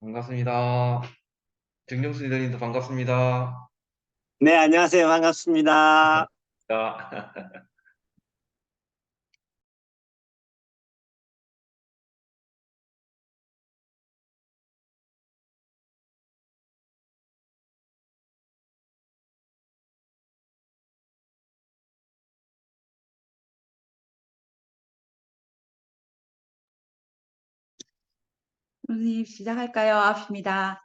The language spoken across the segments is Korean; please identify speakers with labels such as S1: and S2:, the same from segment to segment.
S1: 반갑습니다. 정정수 리더님도 반갑습니다.
S2: 네, 안녕하세요. 반갑습니다.
S1: 자,
S3: 선생님, 시작할까요? 9시입니다.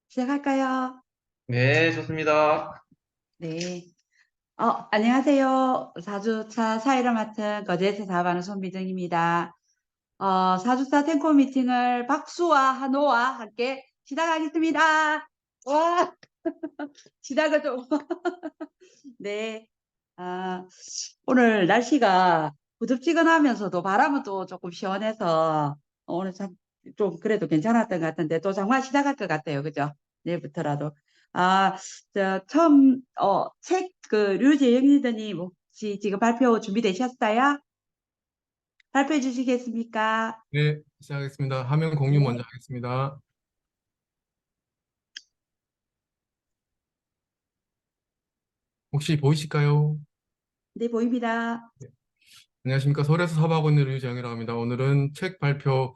S3: 시작할까요?
S1: 네, 좋습니다.
S3: 네. 안녕하세요. 4주차 사회를 맡은 거제에서 사업하는 손미정입니다. 4주차 탱코 미팅을 박수와 한호와 함께 시작하겠습니다. 와, 시작을 좀. 네. 아, 오늘 날씨가 후덥지근하면서도 바람은 또 조금 시원해서 오늘 참 좀 그래도 괜찮았던 것 같은데 또 장마 시작할 것 같아요. 그죠? 내일부터라도. 아, 처음, 류재영 리더님 혹시 지금 발표 준비되셨어요? 발표해 주시겠습니까?
S4: 네, 시작하겠습니다. 화면 공유
S3: 네.
S4: 먼저 하겠습니다. 혹시 보이실까요?
S3: 네, 보입니다.
S4: 안녕하십니까. 서울에서 사업하고 있는 류정이라고 합니다. 오늘은 책 발표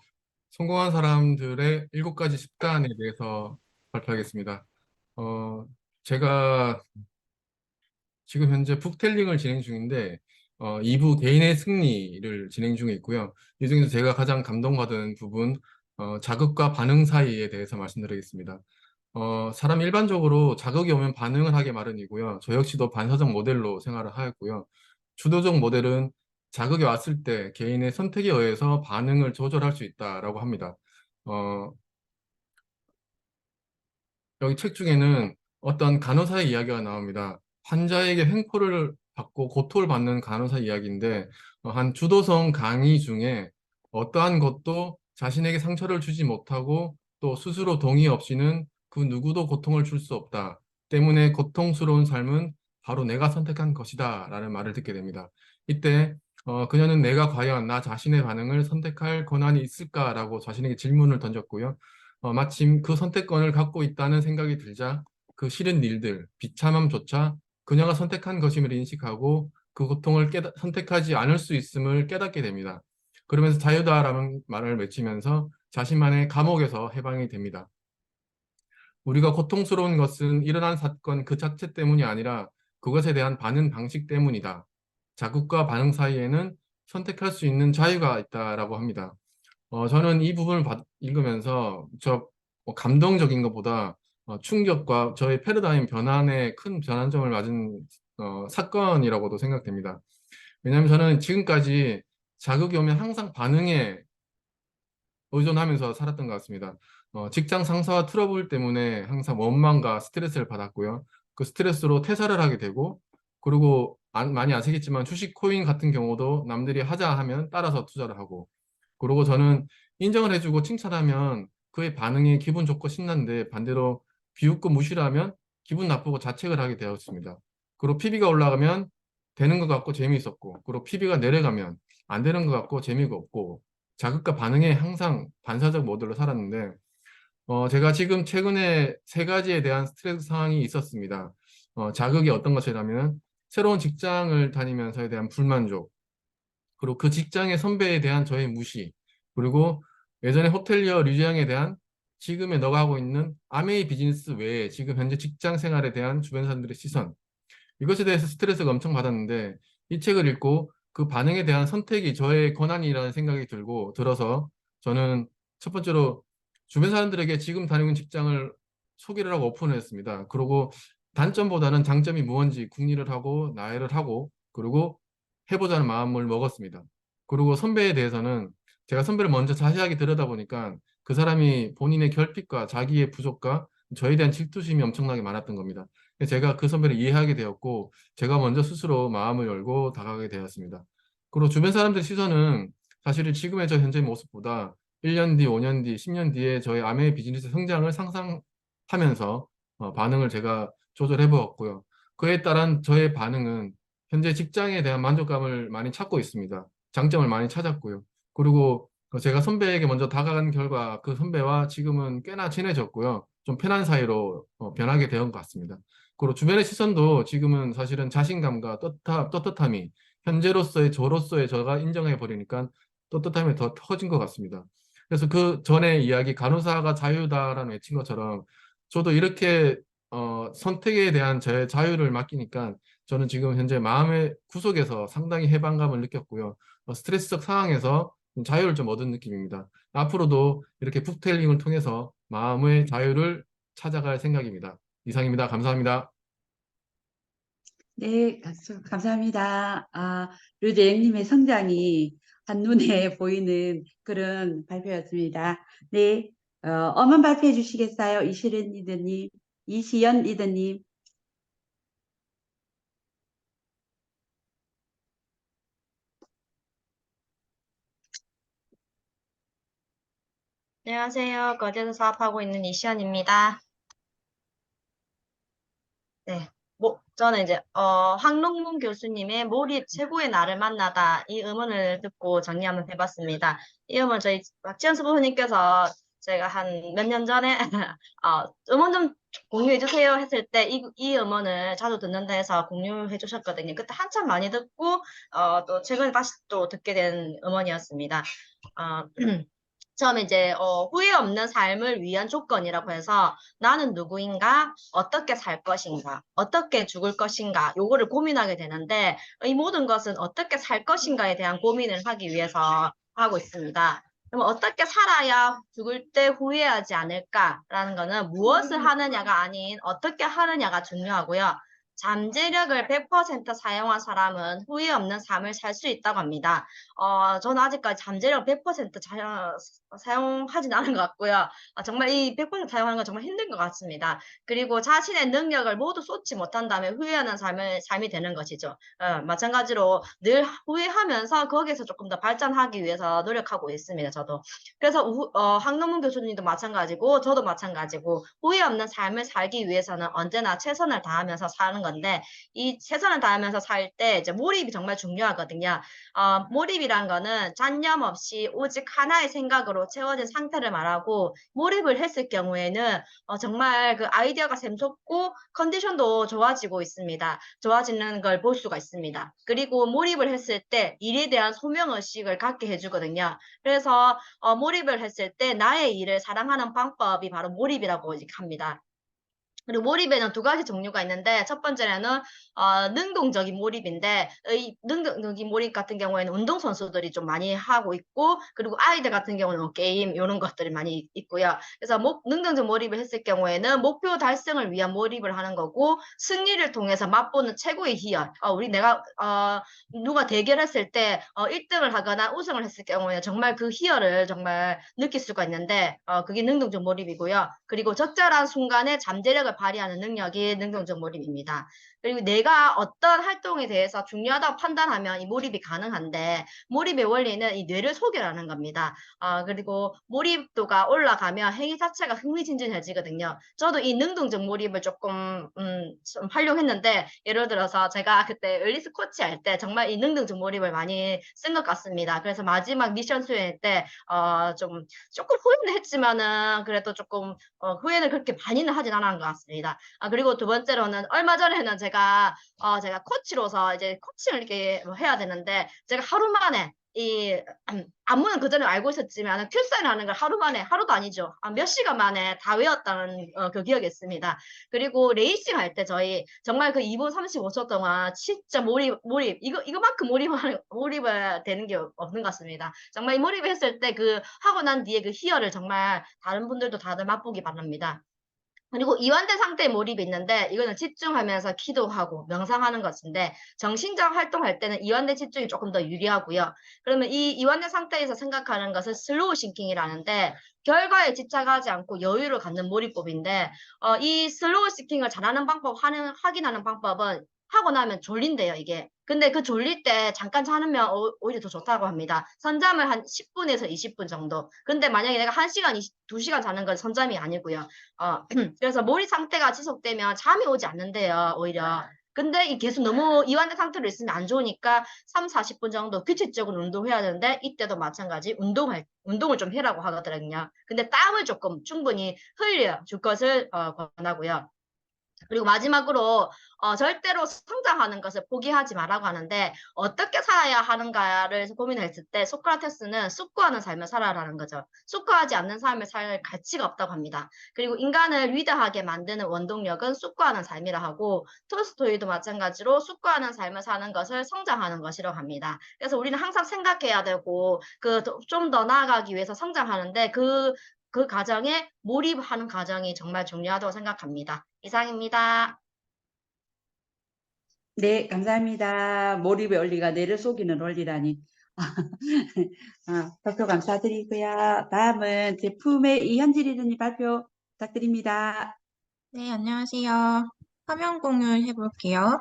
S4: 성공한 사람들의 7가지 습관에 대해서 발표하겠습니다. 제가 지금 현재 북텔링을 진행 중인데 2부 개인의 승리를 진행 중에 있고요. 이 중에서 제가 가장 감동받은 부분 자극과 반응 사이에 대해서 말씀드리겠습니다. 사람 일반적으로 자극이 오면 반응을 하게 마련이고요. 저 역시도 반사적 모델로 생활을 하였고요. 주도적 모델은 자극이 왔을 때 개인의 선택에 의해서 반응을 조절할 수 있다라고 합니다. 어, 여기 책 중에는 어떤 간호사의 이야기가 나옵니다. 환자에게 횡포를 받고 고통을 받는 간호사 이야기인데 한 주도성 강의 중에 어떠한 것도 자신에게 상처를 주지 못하고 또 스스로 동의 없이는 그 누구도 고통을 줄 수 없다. 때문에 고통스러운 삶은 바로 내가 선택한 것이다 라는 말을 듣게 됩니다. 이때 그녀는 내가 과연 나 자신의 반응을 선택할 권한이 있을까라고 자신에게 질문을 던졌고요. 마침 그 선택권을 갖고 있다는 생각이 들자 그 싫은 일들, 비참함조차 그녀가 선택한 것임을 인식하고 그 고통을 선택하지 않을 수 있음을 깨닫게 됩니다. 그러면서 자유다라는 말을 외치면서 자신만의 감옥에서 해방이 됩니다. 우리가 고통스러운 것은 일어난 사건 그 자체 때문이 아니라 그것에 대한 반응 방식 때문이다. 자극과 반응 사이에는 선택할 수 있는 자유가 있다라고 합니다. 저는 이 부분을 읽으면서 감동적인 것보다 충격과 저의 패러다임 변환에 큰 전환점을 맞은 사건이라고도 생각됩니다. 왜냐하면 저는 지금까지 자극이 오면 항상 반응에 의존하면서 살았던 것 같습니다. 직장 상사와 트러블 때문에 항상 원망과 스트레스를 받았고요. 그 스트레스로 퇴사를 하게 되고, 그리고 많이 아시겠지만 주식 코인 같은 경우도 남들이 하자 하면 따라서 투자를 하고, 그리고 저는 인정을 해주고 칭찬하면 그의 반응이 기분 좋고 신난데 반대로 비웃고 무시를 하면 기분 나쁘고 자책을 하게 되었습니다. 그리고 PB가 올라가면 되는 것 같고 재미있었고, 그리고 PB가 내려가면 안 되는 것 같고 재미가 없고, 자극과 반응에 항상 반사적 모델로 살았는데 제가 지금 최근에 3가지에 대한 스트레스 상황이 있었습니다. 자극이 어떤 것이라면 새로운 직장을 다니면서에 대한 불만족, 그리고 그 직장의 선배에 대한 저의 무시, 그리고 예전에 호텔리어 류지영에 대한 지금의 너가 하고 있는 아메이 비즈니스 외에 지금 현재 직장 생활에 대한 주변 사람들의 시선, 이것에 대해서 스트레스가 엄청 받았는데 이 책을 읽고 그 반응에 대한 선택이 저의 권한이라는 생각이 들어서 저는 첫 번째로 주변 사람들에게 지금 다니고 있는 직장을 소개를 하고 오픈을 했습니다. 그리고 단점보다는 장점이 무언지 궁리를 하고 나열을 하고 그리고 해보자는 마음을 먹었습니다. 그리고 선배에 대해서는 제가 선배를 먼저 자세하게 들여다보니까 그 사람이 본인의 결핍과 자기의 부족과 저에 대한 질투심이 엄청나게 많았던 겁니다. 제가 그 선배를 이해하게 되었고 제가 먼저 스스로 마음을 열고 다가가게 되었습니다. 그리고 주변 사람들 시선은 사실은 지금의 저 현재 모습보다 1년 뒤, 5년 뒤, 10년 뒤에 저의 아메 비즈니스 성장을 상상하면서 반응을 제가 조절해 보았고요. 그에 따른 저의 반응은 현재 직장에 대한 만족감을 많이 찾고 있습니다. 장점을 많이 찾았고요. 그리고 제가 선배에게 먼저 다가간 결과 그 선배와 지금은 꽤나 친해졌고요. 좀 편한 사이로 변하게 된 것 같습니다. 그리고 주변의 시선도 지금은 사실은 자신감과 떳떳함이 현재로서의 저로서의 저가 인정해 버리니까 떳떳함이 더 커진 것 같습니다. 그래서 그 전에 이야기 간호사가 자유다라는 외친 것처럼 저도 이렇게 선택에 대한 제 자유를 맡기니까 저는 지금 현재 마음의 구석에서 상당히 해방감을 느꼈고요. 스트레스적 상황에서 자유를 좀 얻은 느낌입니다. 앞으로도 이렇게 북테일링을 통해서 마음의 자유를 찾아갈 생각입니다. 이상입니다. 감사합니다.
S3: 네, 감사합니다. 류재영님의 성장이 한눈에 보이는 그런 발표였습니다. 네, 엄한 발표해 주시겠어요? 이시연 리더님.
S5: 안녕하세요. 거제도 사업하고 있는 이시연입니다. 네. 저는 이제, 황롱문 교수님의 몰입 최고의 나를 만나다 이 음원을 듣고 정리 한번 해봤습니다. 이 음원 저희 박지현 부모님께서 제가 한 몇 년 전에, 음원 좀 공유해주세요 했을 때 이 음원을 자주 듣는다 해서 공유해 주셨거든요. 그때 한참 많이 듣고, 또 최근에 다시 또 듣게 된 음원이었습니다. 처음에 이제 후회 없는 삶을 위한 조건이라고 해서 나는 누구인가, 어떻게 살 것인가, 어떻게 죽을 것인가 요거를 고민하게 되는데 이 모든 것은 어떻게 살 것인가에 대한 고민을 하기 위해서 하고 있습니다. 그럼 어떻게 살아야 죽을 때 후회하지 않을까라는 거는 무엇을 하느냐가 아닌 어떻게 하느냐가 중요하고요. 잠재력을 100% 사용한 사람은 후회 없는 삶을 살 수 있다고 합니다. 저는 아직까지 잠재력 100% 사용하진 않은 것 같고요. 정말 이 100% 사용하는 건 정말 힘든 것 같습니다. 그리고 자신의 능력을 모두 쏟지 못한다면 후회하는 삶이 되는 것이죠. 마찬가지로 늘 후회하면서 거기에서 조금 더 발전하기 위해서 노력하고 있습니다. 저도. 그래서 황동문 교수님도 마찬가지고 저도 마찬가지고 후회 없는 삶을 살기 위해서는 언제나 최선을 다하면서 사는 건데 이 최선을 다하면서 살 때 이제 몰입이 정말 중요하거든요. 몰입이란 거는 잡념 없이 오직 하나의 생각으로 채워진 상태를 말하고 몰입을 했을 경우에는 정말 그 아이디어가 샘솟고 컨디션도 좋아지고 있습니다. 좋아지는 걸 볼 수가 있습니다. 그리고 몰입을 했을 때 일에 대한 소명의식을 갖게 해주거든요. 그래서 몰입을 했을 때 나의 일을 사랑하는 방법이 바로 몰입이라고 합니다. 그리고 몰입에는 두 가지 종류가 있는데 첫 번째는 능동적인 몰입인데 이 능동적인 몰입 같은 경우에는 운동선수들이 좀 많이 하고 있고 그리고 아이들 같은 경우는 뭐 게임 이런 것들이 많이 있고요. 그래서 능동적 몰입을 했을 경우에는 목표 달성을 위한 몰입을 하는 거고 승리를 통해서 맛보는 최고의 희열. 누가 대결했을 때 1등을 하거나 우승을 했을 경우에는 정말 그 희열을 정말 느낄 수가 있는데 그게 능동적 몰입이고요. 그리고 적절한 순간에 잠재력을 발휘하는 능력이 능동적 몰입입니다. 그리고 내가 어떤 활동에 대해서 중요하다고 판단하면 이 몰입이 가능한데 몰입의 원리는 이 뇌를 소개하는 겁니다. 그리고 몰입도가 올라가면 행위 자체가 흥미진진해지거든요. 저도 이 능동적 몰입을 조금 좀 활용했는데 예를 들어서 제가 그때 앨리스 코치 할 때 정말 이 능동적 몰입을 많이 쓴 것 같습니다. 그래서 마지막 미션 수행 때 조금 후회는 했지만은 그래도 조금 후회는 그렇게 많이는 하진 않은 것 같습니다. 그리고 두 번째로는 얼마 전에는 제가 코치로서 이제 코칭을 이렇게 뭐 해야 되는데 제가 하루 만에 안무는 그전에 알고 있었지만 큐사인 하는 걸 하루 만에 하루도 아니죠. 몇 시간 만에 다 외웠다는 그 기억이 있습니다. 그리고 레이싱 할 때 저희 정말 그 2분 35초 동안 진짜 몰입 이거만큼 몰입을 되는 게 없는 것 같습니다. 정말 이 몰입했을 때 그 하고 난 뒤에 그 희열을 정말 다른 분들도 다들 맛보기 바랍니다. 그리고 이완된 상태의 몰입이 있는데 이거는 집중하면서 기도하고 명상하는 것인데 정신적 활동할 때는 이완된 집중이 조금 더 유리하고요. 그러면 이 이완된 상태에서 생각하는 것을 슬로우 싱킹이라는데 결과에 집착하지 않고 여유를 갖는 몰입법인데 이 슬로우 싱킹을 잘하는 확인하는 방법은 하고 나면 졸린대요, 이게. 근데 그 졸릴 때 잠깐 자면 오히려 더 좋다고 합니다. 선잠을 한 10분에서 20분 정도. 근데 만약에 내가 1시간, 2시간 자는 건 선잠이 아니고요. 그래서 몰입 상태가 지속되면 잠이 오지 않는데요, 오히려. 근데 이 계속 너무 이완된 상태로 있으면 안 좋으니까 3, 40분 정도 규칙적으로 운동해야 되는데 이때도 마찬가지 운동을 좀 해라고 하거든요. 근데 땀을 조금 충분히 흘려 줄 것을 권하고요. 그리고 마지막으로 절대로 성장하는 것을 포기하지 말라고 하는데 어떻게 살아야 하는가를 고민했을 때 소크라테스는 숙고하는 삶을 살아라는 거죠. 숙고하지 않는 삶을 살 가치가 없다고 합니다. 그리고 인간을 위대하게 만드는 원동력은 숙고하는 삶이라 하고 톨스토이도 마찬가지로 숙고하는 삶을 사는 것을 성장하는 것이라고 합니다. 그래서 우리는 항상 생각해야 되고 좀 더 나아가기 위해서 성장하는데 그 과정에 몰입하는 과정이 정말 중요하다고 생각합니다. 이상입니다.
S3: 네, 감사합니다. 몰입의 원리가 뇌를 속이는 원리라니. 발표 감사드리고요. 다음은 제품의 이현지 리더님 발표 부탁드립니다.
S6: 네, 안녕하세요. 화면 공유 해볼게요.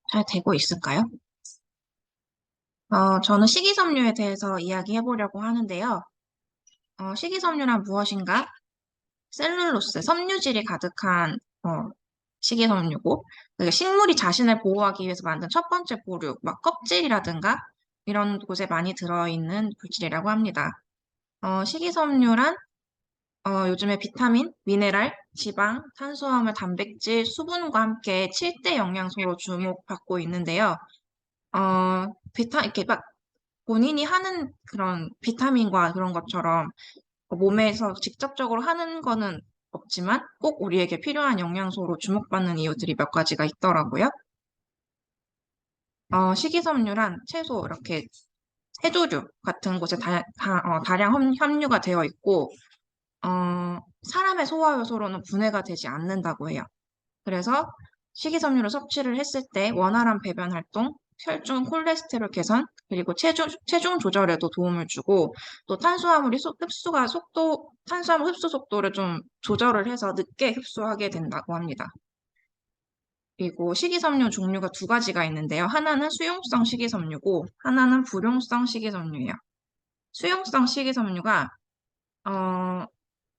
S6: 잘 되고 있을까요? 저는 식이섬유에 대해서 이야기해보려고 하는데요. 식이섬유란 무엇인가? 셀룰로스, 섬유질이 가득한 식이섬유고, 그러니까 식물이 자신을 보호하기 위해서 만든 첫 번째 보류, 막 껍질이라든가 이런 곳에 많이 들어있는 물질이라고 합니다. 식이섬유란 요즘에 비타민, 미네랄, 지방, 탄수화물, 단백질, 수분과 함께 7대 영양소로 주목받고 있는데요. 이렇게 막 본인이 하는 그런 비타민과 그런 것처럼 몸에서 직접적으로 하는 거는 없지만 꼭 우리에게 필요한 영양소로 주목받는 이유들이 몇 가지가 있더라고요. 식이섬유란 채소 이렇게 해조류 같은 곳에 다량 함유가 되어 있고, 사람의 소화 요소로는 분해가 되지 않는다고 해요. 그래서 식이섬유를 섭취를 했을 때 원활한 배변 활동, 혈중 콜레스테롤 개선, 그리고 체중 조절에도 도움을 주고, 또 탄수화물 흡수 속도를 좀 조절을 해서 늦게 흡수하게 된다고 합니다. 그리고 식이섬유 종류가 두 가지가 있는데요. 하나는 수용성 식이섬유고, 하나는 불용성 식이섬유예요. 수용성 식이섬유가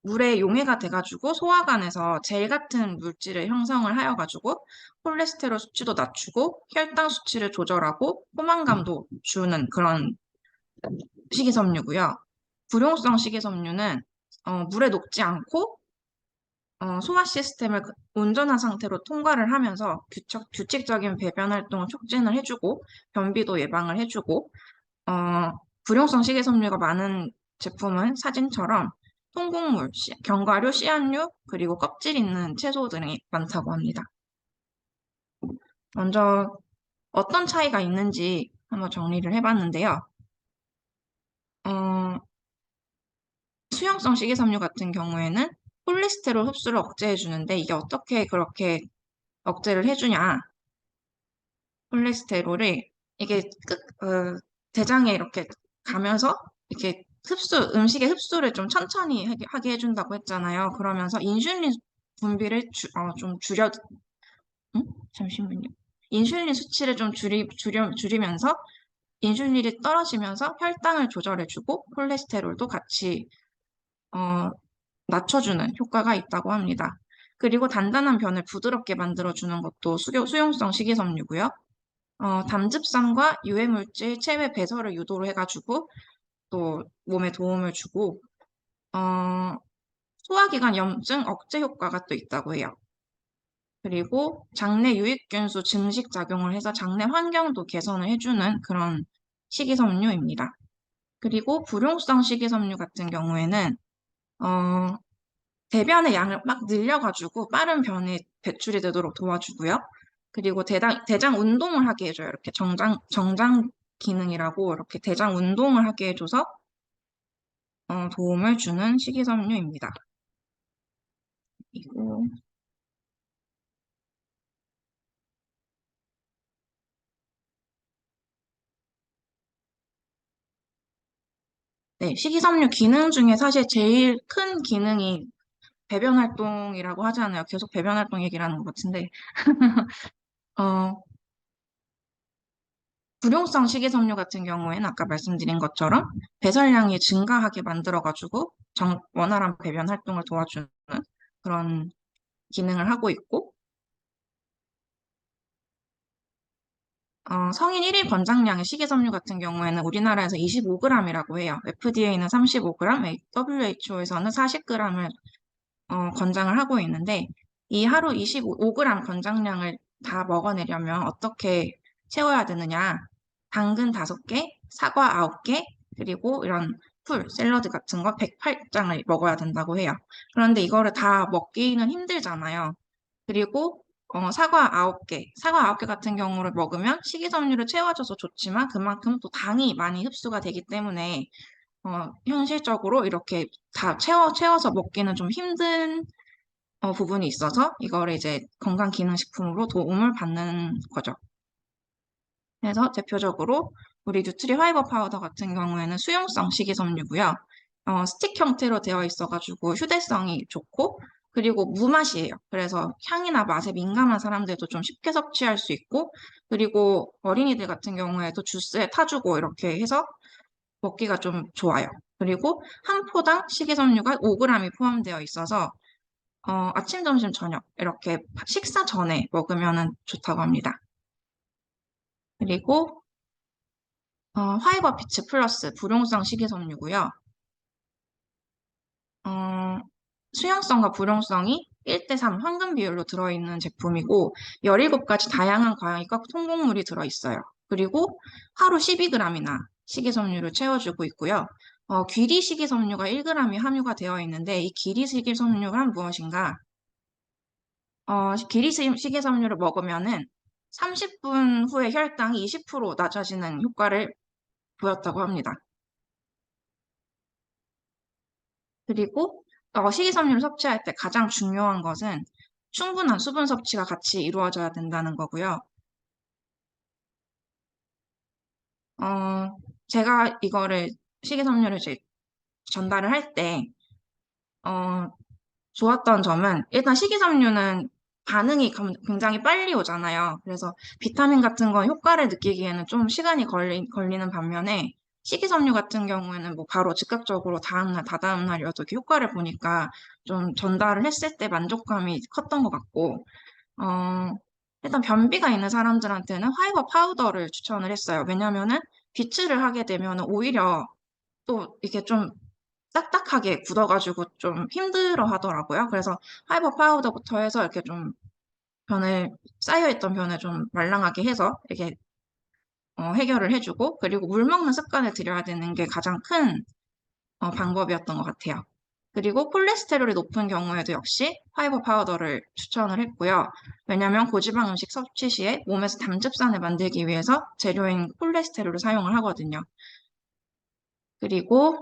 S6: 물에 용해가 돼가지고 소화관에서 젤 같은 물질을 형성을 하여가지고 콜레스테롤 수치도 낮추고 혈당 수치를 조절하고 포만감도 주는 그런 식이섬유고요. 불용성 식이섬유는 물에 녹지 않고 소화 시스템을 온전한 상태로 통과를 하면서 규칙적인 배변 활동을 촉진을 해주고 변비도 예방을 해주고 불용성 식이섬유가 많은 제품은 사진처럼 통곡물, 견과류, 씨앗류, 그리고 껍질 있는 채소들이 많다고 합니다. 먼저 어떤 차이가 있는지 한번 정리를 해봤는데요. 수용성 식이섬유 같은 경우에는 콜레스테롤 흡수를 억제해주는데 이게 어떻게 그렇게 억제를 해주냐. 콜레스테롤이 이게 대장에 이렇게 가면서 이렇게 음식의 흡수를 좀 천천히 하게 해준다고 했잖아요. 그러면서 인슐린 분비를 좀 잠시만요. 인슐린 수치를 좀 줄이면서 인슐린이 떨어지면서 혈당을 조절해주고 콜레스테롤도 같이 낮춰주는 효과가 있다고 합니다. 그리고 단단한 변을 부드럽게 만들어주는 것도 수용성 식이섬유고요. 담즙산과 유해물질 체외 배설을 유도를 해가지고 또 몸에 도움을 주고 소화기관 염증 억제 효과가 또 있다고 해요. 그리고 장내 유익균수 증식 작용을 해서 장내 환경도 개선을 해주는 그런 식이섬유입니다. 그리고 불용성 식이섬유 같은 경우에는 대변의 양을 막 늘려가지고 빠른 변이 배출이 되도록 도와주고요. 그리고 대장 운동을 하게 해줘요. 이렇게 정장 기능이라고 이렇게 대장 운동을 하게 해줘서 도움을 주는 식이섬유입니다. 그리고 네, 식이섬유 기능 중에 사실 제일 큰 기능이 배변 활동이라고 하잖아요. 계속 배변 활동 얘기를 하는 것 같은데 불용성 식이섬유 같은 경우에는 아까 말씀드린 것처럼 배설량이 증가하게 만들어가지고 원활한 배변 활동을 도와주는 그런 기능을 하고 있고, 성인 1일 권장량의 식이섬유 같은 경우에는 우리나라에서 25g이라고 해요. FDA는 35g, WHO에서는 40g을 권장을 하고 있는데, 이 하루 25g 권장량을 다 먹어내려면 어떻게 채워야 되느냐? 당근 5개, 사과 9개, 그리고 이런 풀, 샐러드 같은 거 108장을 먹어야 된다고 해요. 그런데 이거를 다 먹기는 힘들잖아요. 그리고 사과 9개, 사과 9개 같은 경우를 먹으면 식이섬유를 채워줘서 좋지만 그만큼 또 당이 많이 흡수가 되기 때문에 현실적으로 이렇게 다 채워서 먹기는 좀 힘든 부분이 있어서 이거를 이제 건강기능식품으로 도움을 받는 거죠. 그래서 대표적으로 우리 뉴트리 화이버 파우더 같은 경우에는 수용성 식이섬유고요. 스틱 형태로 되어 있어가지고 휴대성이 좋고 그리고 무맛이에요. 그래서 향이나 맛에 민감한 사람들도 좀 쉽게 섭취할 수 있고 그리고 어린이들 같은 경우에도 주스에 타주고 이렇게 해서 먹기가 좀 좋아요. 그리고 한 포당 식이섬유가 5g이 포함되어 있어서 아침, 점심, 저녁 이렇게 식사 전에 먹으면 좋다고 합니다. 그리고 화이버 비츠 플러스 불용성 식이섬유고요. 어, 수용성과 불용성이 1대3 황금 비율로 들어있는 제품이고 17가지 다양한 과일과 통곡물이 들어있어요. 그리고 하루 12g이나 식이섬유를 채워주고 있고요. 귀리 식이섬유가 1g이 함유가 되어 있는데 이 귀리 식이섬유가 무엇인가? 귀리 식이섬유를 먹으면은 30분 후에 혈당이 20% 낮아지는 효과를 보였다고 합니다. 그리고 식이섬유를 섭취할 때 가장 중요한 것은 충분한 수분 섭취가 같이 이루어져야 된다는 거고요. 제가 이거를 식이섬유를 이제 전달을 할 때, 좋았던 점은 일단 식이섬유는 반응이 굉장히 빨리 오잖아요. 그래서 비타민 같은 건 효과를 느끼기에는 좀 시간이 걸리는 반면에 식이섬유 같은 경우에는 뭐 바로 즉각적으로 다음날, 다다음날이어도 이렇게 효과를 보니까 좀 전달을 했을 때 만족감이 컸던 것 같고, 어, 일단 변비가 있는 사람들한테는 화이버 파우더를 추천을 했어요. 왜냐면은 비치를 하게 되면 오히려 또 이렇게 좀 딱딱하게 굳어가지고 좀 힘들어 하더라고요. 그래서 하이버 파우더부터 해서 이렇게 좀 쌓여있던 변을 좀 말랑하게 해서 이렇게 해결을 해주고, 그리고 물 먹는 습관을 들여야 되는 게 가장 큰 방법이었던 것 같아요. 그리고 콜레스테롤이 높은 경우에도 역시 파이버 파우더를 추천을 했고요. 왜냐하면 고지방 음식 섭취 시에 몸에서 담즙산을 만들기 위해서 재료인 콜레스테롤을 사용을 하거든요. 그리고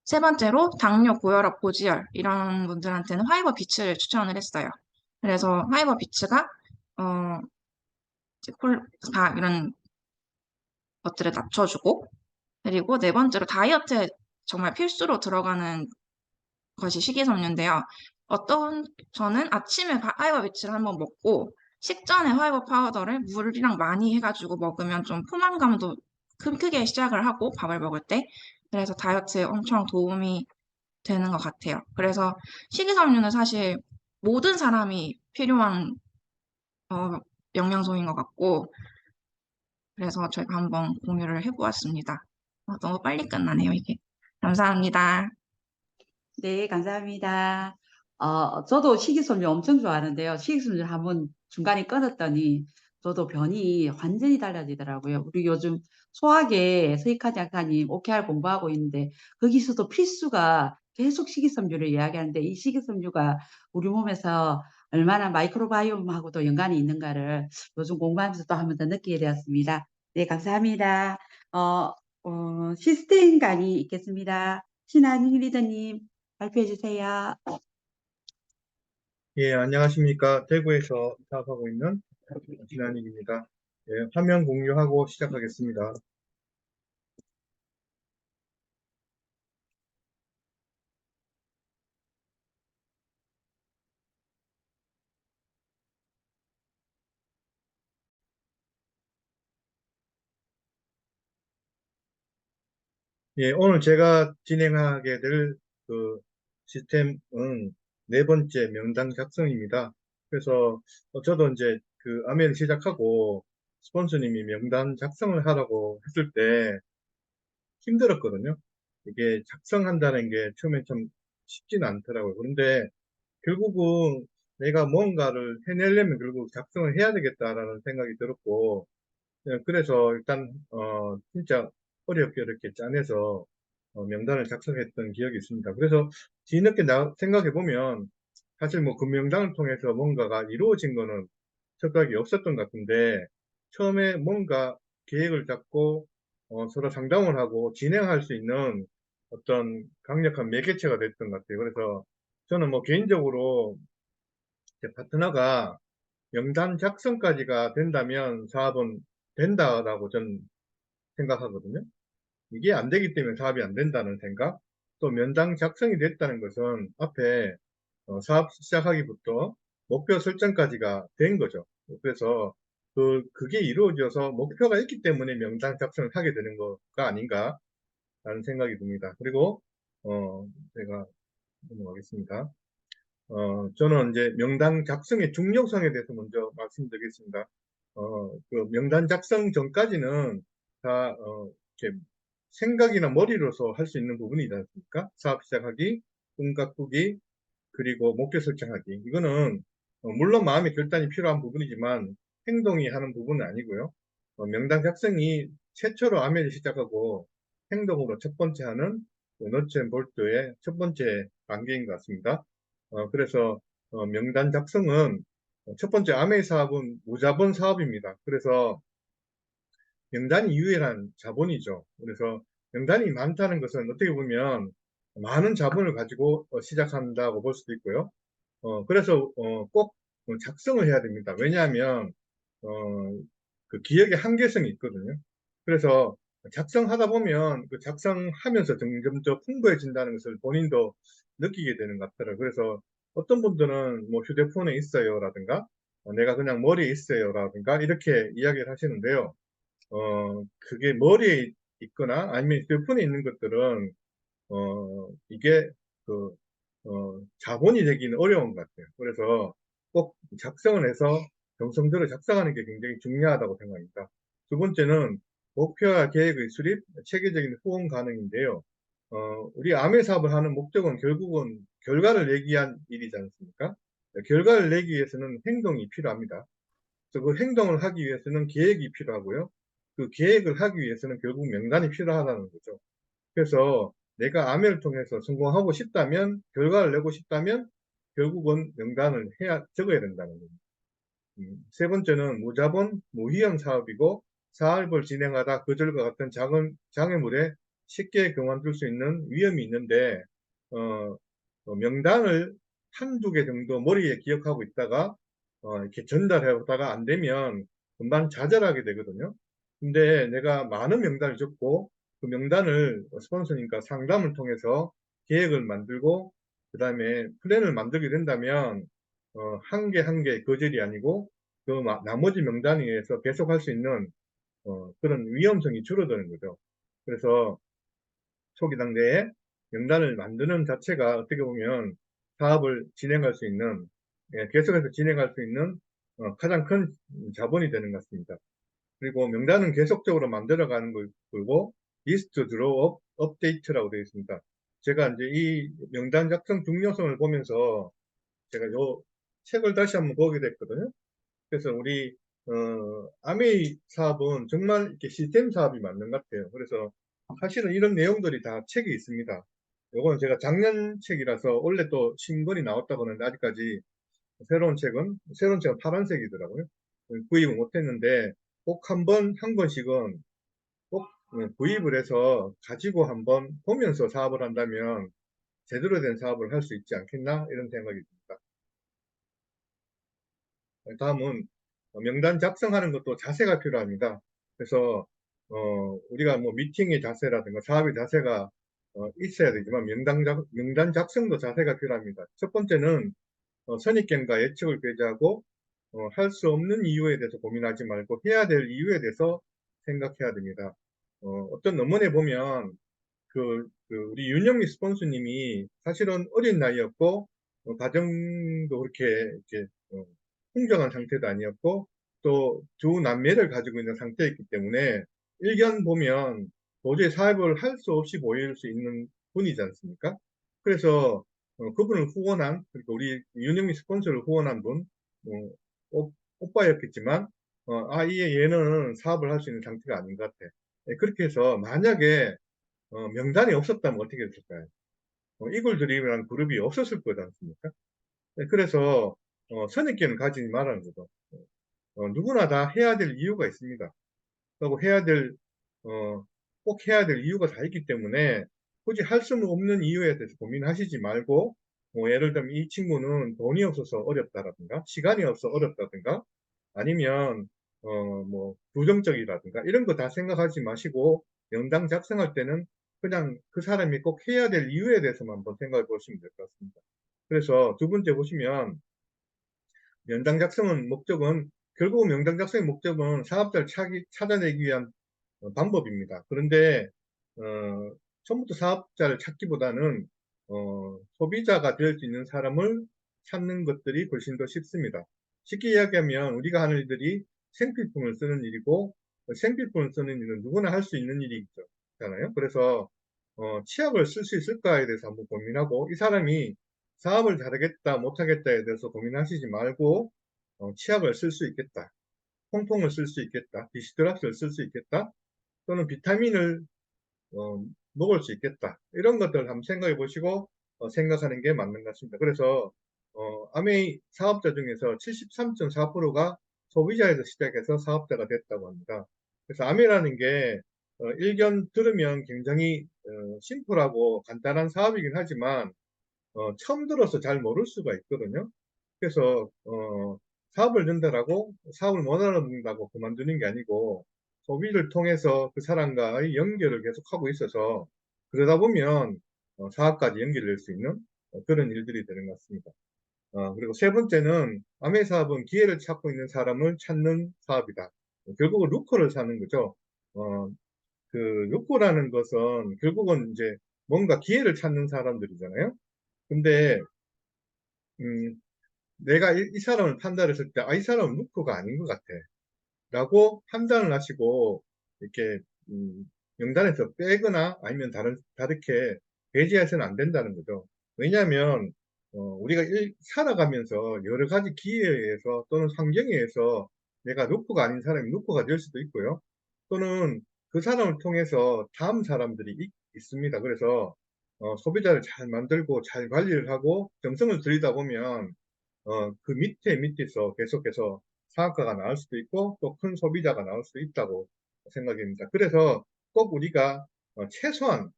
S6: 세 번째로 당뇨, 고혈압, 고지혈 이런 분들한테는 화이버 비츠를 추천을 했어요. 그래서 화이버 비츠가 이제 다 이런 것들을 낮춰주고 그리고 네 번째로 다이어트에 정말 필수로 들어가는 것이 식이섬유인데요. 저는 아침에 화이버 비츠를 한번 먹고 식전에 화이버 파우더를 물이랑 많이 해가지고 먹으면 좀 포만감도 크게 시작을 하고 밥을 먹을 때 그래서 다이어트에 엄청 도움이 되는 것 같아요. 그래서 식이섬유는 사실 모든 사람이 필요한 어, 영양소인 것 같고, 그래서 저희가 한번 공유를 해보았습니다. 너무 빨리 끝나네요, 이게. 감사합니다.
S3: 네, 감사합니다. 저도 식이섬유 엄청 좋아하는데요. 식이섬유 한번 중간에 끊었더니 저도 변이 완전히 달라지더라고요. 우리 요즘 소학에 서익한 약사님 OKR 공부하고 있는데 거기서도 필수가 계속 식이섬유를 이야기하는데 이 식이섬유가 우리 몸에서 얼마나 마이크로바이옴하고도 연관이 있는가를 요즘 공부하면서 또 한 번 더 느끼게 되었습니다. 네, 감사합니다. 시스템 강의 있겠습니다. 신한희 리더님. 발표해 주세요.
S7: 예, 안녕하십니까. 대구에서 사업하고 있는 진한익입니다. 예, 화면 공유하고 시작하겠습니다. 예, 오늘 제가 진행하게 될 그 시스템은 네 번째 명단 작성입니다. 그래서 저도 이제 그 아메를 시작하고 스폰서님이 명단 작성을 하라고 했을 때 힘들었거든요. 이게 작성한다는 게 처음에 좀 쉽지는 않더라고요. 그런데 결국은 내가 뭔가를 해내려면 결국 작성을 해야 되겠다라는 생각이 들었고, 그래서 일단 진짜 어렵게 이렇게 짜내서 명단을 작성했던 기억이 있습니다. 그래서 뒤늦게 생각해 보면 사실 뭐 그 명단을 통해서 뭔가가 이루어진 거는 척각이 없었던 것 같은데, 처음에 뭔가 계획을 잡고 서로 상담을 하고 진행할 수 있는 어떤 강력한 매개체가 됐던 것 같아요. 그래서 저는 뭐 개인적으로 제 파트너가 명단 작성까지가 된다면 사업은 된다라고 저는 생각하거든요. 이게 안 되기 때문에 사업이 안 된다는 생각, 또 명단 작성이 됐다는 것은 앞에 사업 시작하기부터 목표 설정까지가 된 거죠. 그래서 그게 이루어져서 목표가 있기 때문에 명단 작성을 하게 되는 거가 아닌가라는 생각이 듭니다. 그리고 제가 넘어가겠습니다. 저는 이제 명단 작성의 중요성에 대해서 먼저 말씀드리겠습니다. 그 명단 작성 전까지는 다, 이렇게 생각이나 머리로서 할 수 있는 부분이지 않습니까? 사업 시작하기, 꿈 가꾸기, 그리고 목표 설정하기. 이거는, 물론 마음의 결단이 필요한 부분이지만 행동이 하는 부분은 아니고요. 명단 작성이 최초로 아메를 시작하고 행동으로 첫 번째 하는 너츠 앤 볼트의 첫 번째 단계인 것 같습니다. 그래서 명단 작성은 첫 번째 아메 사업은 무자본 사업입니다. 그래서 명단이 유일한 자본이죠. 그래서 명단이 많다는 것은 어떻게 보면 많은 자본을 가지고 시작한다고 볼 수도 있고요. 그래서 꼭 작성을 해야 됩니다. 왜냐하면 어, 그 기억의 한계성이 있거든요. 그래서 작성하다 보면 그 작성하면서 점점 더 풍부해진다는 것을 본인도 느끼게 되는 것 같더라고요. 그래서 어떤 분들은 뭐 휴대폰에 있어요라든가 내가 그냥 머리에 있어요라든가 이렇게 이야기를 하시는데요. 그게 머리에 있거나 아니면 휴대폰에 있는 것들은 이게 그 자본이 되기는 어려운 것 같아요. 그래서 꼭 작성을 해서 정성들을 작성하는 게 굉장히 중요하다고 생각합니다. 두 번째는 목표와 계획의 수립, 체계적인 후원 가능인데요. 우리 암의 사업을 하는 목적은 결국은 결과를 내기 위한 일이지 않습니까? 결과를 내기 위해서는 행동이 필요합니다. 그래서 그 행동을 하기 위해서는 계획이 필요하고요. 그 계획을 하기 위해서는 결국 명단이 필요하다는 거죠. 그래서 내가 아메를 통해서 성공하고 싶다면, 결과를 내고 싶다면, 결국은 명단을 적어야 된다는 겁니다. 세 번째는 무자본, 무위험 사업이고, 사업을 진행하다 거절과 같은 작은 장애물에 쉽게 그만둘 수 있는 위험이 있는데, 명단을 한두 개 정도 머리에 기억하고 있다가, 이렇게 전달해오다가 안 되면 금방 좌절하게 되거든요. 근데 내가 많은 명단을 적고, 그 명단을 스폰서님과 상담을 통해서 계획을 만들고, 그 다음에 플랜을 만들게 된다면, 한 개 한 개 거절이 아니고, 그 나머지 명단에 의해서 계속할 수 있는, 그런 위험성이 줄어드는 거죠. 그래서 초기 단계에 명단을 만드는 자체가 어떻게 보면 사업을 진행할 수 있는, 계속해서 진행할 수 있는 가장 큰 자본이 되는 것 같습니다. 그리고 명단은 계속적으로 만들어가는 거고, 리스트 드로우 업데이트라고 되어 있습니다. 제가 이제 이 명단 작성 중요성을 보면서 제가 요 책을 다시 한번 보게 됐거든요. 그래서 우리 아메이 사업은 정말 이렇게 시스템 사업이 맞는 것 같아요. 그래서 사실은 이런 내용들이 다 책에 있습니다. 요거는 제가 작년 책이라서 원래 또 신권이 나왔다고 하는데 아직까지 새로운 책은 파란색이더라고요. 구입을 못했는데 꼭 한 권씩은 꼭 구입을 해서 가지고 한번 보면서 사업을 한다면 제대로 된 사업을 할 수 있지 않겠나 이런 생각이 듭니다. 다음은 명단 작성하는 것도 자세가 필요합니다. 그래서 우리가 뭐 미팅의 자세라든가 사업의 자세가 있어야 되지만 명단 작성도 자세가 필요합니다. 첫 번째는 선입견과 예측을 배제하고 할 수 없는 이유에 대해서 고민하지 말고 해야 될 이유에 대해서 생각해야 됩니다. 어떤 논문에 보면 우리 윤영미 스폰서님이 사실은 어린 나이였고, 가정도 그렇게, 이렇게, 풍족한 상태도 아니었고, 또 두 남매를 가지고 있는 상태였기 때문에, 일견 보면 도저히 사업을 할 수 없이 보일 수 있는 분이지 않습니까? 그래서, 그분을 후원한, 그러니까 우리 윤영미 스폰서를 후원한 분, 오빠였겠지만, 얘는 사업을 할 수 있는 상태가 아닌 것 같아. 그렇게 해서 만약에 명단이 없었다면 어떻게 됐을까요? 이글드림이라는 그룹이 없었을 거지 않습니까? 그래서 선입견을 가지지 말라는 거죠. 누구나 다 해야 될 이유가 있습니다. 그리고 꼭 해야 될 이유가 다 있기 때문에 굳이 할 수는 없는 이유에 대해서 고민하시지 말고, 예를 들면 이 친구는 돈이 없어서 어렵다라든가, 시간이 없어 어렵다든가, 아니면, 부정적이라든가, 이런 거 다 생각하지 마시고, 명단 작성할 때는 그냥 그 사람이 꼭 해야 될 이유에 대해서만 한번 생각해 보시면 될 것 같습니다. 그래서 두 번째 보시면, 명단 작성은 목적은, 결국 명단 작성의 목적은 사업자를 찾아내기 위한 방법입니다. 그런데, 처음부터 사업자를 찾기보다는, 소비자가 될 수 있는 사람을 찾는 것들이 훨씬 더 쉽습니다. 쉽게 이야기하면 우리가 하는 일들이 생필품을 쓰는 일이고, 생필품을 쓰는 일은 누구나 할 수 있는 일이잖아요. 그래서, 치약을 쓸 수 있을까에 대해서 한번 고민하고, 이 사람이 사업을 잘하겠다, 못하겠다에 대해서 고민하시지 말고, 치약을 쓸 수 있겠다, 퐁퐁을 쓸 수 있겠다, 디시드랍스를 쓸 수 있겠다, 또는 비타민을 먹을 수 있겠다. 이런 것들을 한번 생각해 보시고 생각하는 게 맞는 것 같습니다. 그래서 아메이 사업자 중에서 73.4%가 소비자에서 시작해서 사업자가 됐다고 합니다. 그래서 아메라는 게 일견 들으면 굉장히 심플하고 간단한 사업이긴 하지만 처음 들어서 잘 모를 수가 있거든요. 그래서 사업을 전달하고 사업을 못 알아듣는다고 그만두는 게 아니고 소비를 통해서 그 사람과의 연결을 계속하고 있어서 그러다 보면 사업까지 연결될 수 있는 그런 일들이 되는 것 같습니다. 그리고 세 번째는 아메 사업은 기회를 찾고 있는 사람을 찾는 사업이다. 결국은 루커를 사는 거죠. 그 루커라는 것은 결국은 이제 뭔가 기회를 찾는 사람들이잖아요. 근데 내가 이 사람을 판단했을 때, 이 사람은 루커가 아닌 것 같아. 라고 판단을 하시고, 이렇게, 명단에서 빼거나 아니면 다르게 배제해서는 안 된다는 거죠. 왜냐하면, 우리가 살아가면서 여러 가지 기회에 의해서 또는 환경에 의해서 내가 루커가 아닌 사람이 루커가 될 수도 있고요. 또는 그 사람을 통해서 다음 사람들이 있습니다. 그래서, 소비자를 잘 만들고 잘 관리를 하고 정성을 들이다 보면 그 밑에서 계속해서 사업가가 나올 수도 있고 또 큰 소비자가 나올 수도 있다고 생각합니다. 그래서 꼭 우리가 최소한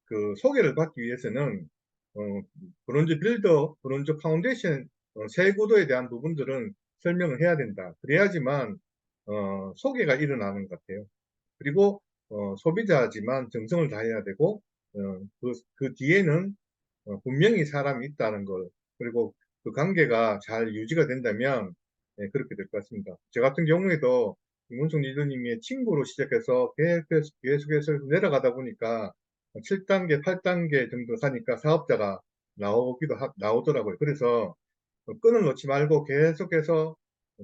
S7: 그 소개를 받기 위해서는 어, 브론즈 빌더, 브론즈 파운데이션 세 구도에 대한 부분들은 설명을 해야 된다. 그래야지만 소개가 일어나는 것 같아요. 그리고 소비자지만 정성을 다해야 되고 그 뒤에는 분명히 사람이 있다는 걸, 그리고 그 관계가 잘 유지가 된다면 그렇게 될 것 같습니다. 저 같은 경우에도 이문성 리더님의 친구로 시작해서 계속해서 내려가다 보니까 7단계, 8단계 정도 가니까 사업자가 나오더라고요. 그래서 끈을 놓지 말고 계속해서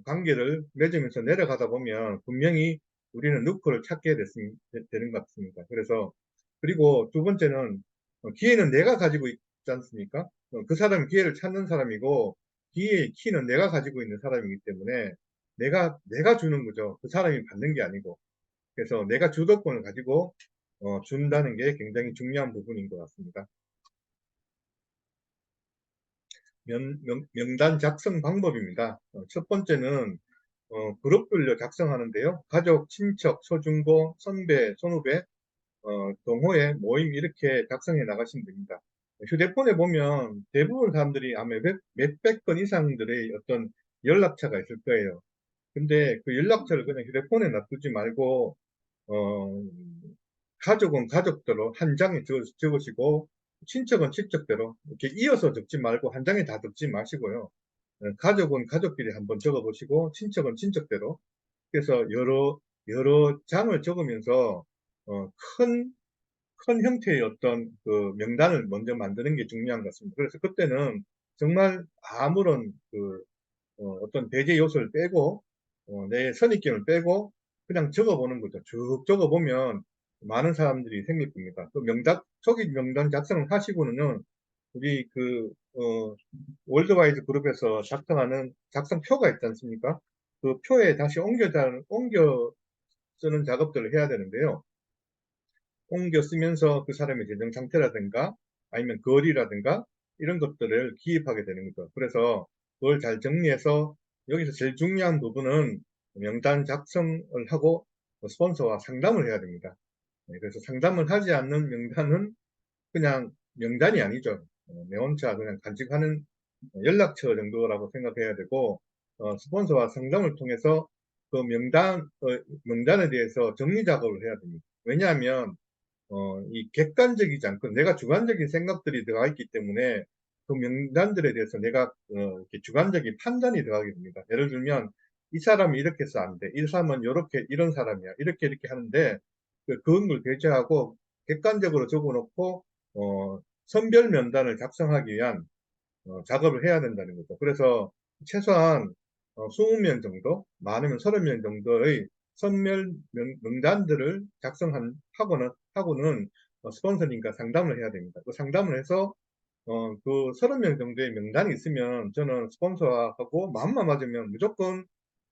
S7: 관계를 맺으면서 내려가다 보면 분명히 우리는 루커를 찾게 되는 것 같습니다. 그래서 그리고 두 번째는 기회는 내가 가지고 있지 않습니까? 그 사람은 기회를 찾는 사람이고 기회의 키는 내가 가지고 있는 사람이기 때문에 내가 주는 거죠. 그 사람이 받는 게 아니고. 그래서 내가 주도권을 가지고 준다는 게 굉장히 중요한 부분인 것 같습니다. 명단 작성 방법입니다. 첫 번째는 그룹별로 작성하는데요. 가족, 친척, 소중고, 선배, 선후배, 동호회, 모임 이렇게 작성해 나가시면 됩니다. 휴대폰에 보면 대부분 사람들이 아마 몇백 건 이상들의 어떤 연락처가 있을 거예요. 근데 그 연락처를 그냥 휴대폰에 놔두지 말고 가족은 가족대로 한 장에 적으시고 친척은 친척대로 이렇게 이어서 적지 말고 한 장에 다 적지 마시고요. 가족은 가족끼리 한번 적어보시고 친척은 친척대로 그래서 여러 장을 적으면서 큰 큰 형태의 어떤 그 명단을 먼저 만드는 게 중요한 것 같습니다. 그래서 그때는 정말 아무런 그 어떤 배제 요소를 빼고 내 선입견을 빼고 그냥 적어보는 거죠. 쭉 적어보면 많은 사람들이 생길 겁니다. 그 초기 명단 작성을 하시고는 우리 월드와이드 그룹에서 작성하는 작성표가 있지 않습니까? 그 표에 다시 옮겨 쓰는 작업들을 해야 되는데요. 옮겨 쓰면서 그 사람의 재정 상태라든가 아니면 거리라든가 이런 것들을 기입하게 되는 거죠. 그래서 그걸 잘 정리해서 여기서 제일 중요한 부분은 명단 작성을 하고 스폰서와 상담을 해야 됩니다. 네, 그래서 상담을 하지 않는 명단은 그냥 명단이 아니죠. 내 혼자 그냥 간직하는 연락처 정도라고 생각해야 되고, 스폰서와 상담을 통해서 그 명단에 대해서 정리 작업을 해야 됩니다. 왜냐하면, 이 객관적이지 않고 내가 주관적인 생각들이 들어가 있기 때문에 그 명단들에 대해서 내가 이렇게 주관적인 판단이 들어가게 됩니다. 예를 들면, 이 사람이 이렇게 해서 안 돼. 이 사람은 이런 사람이야. 이렇게 하는데, 그런 걸 배제하고 객관적으로 적어놓고, 선별 명단을 작성하기 위한 작업을 해야 된다는 거죠. 그래서 최소한 20명 정도, 많으면 30명 정도의 선별 명단들을 하고는 스폰서님과 상담을 해야 됩니다. 그 상담을 해서 그 30명 정도의 명단이 있으면 저는 스폰서하고 마음만 맞으면 무조건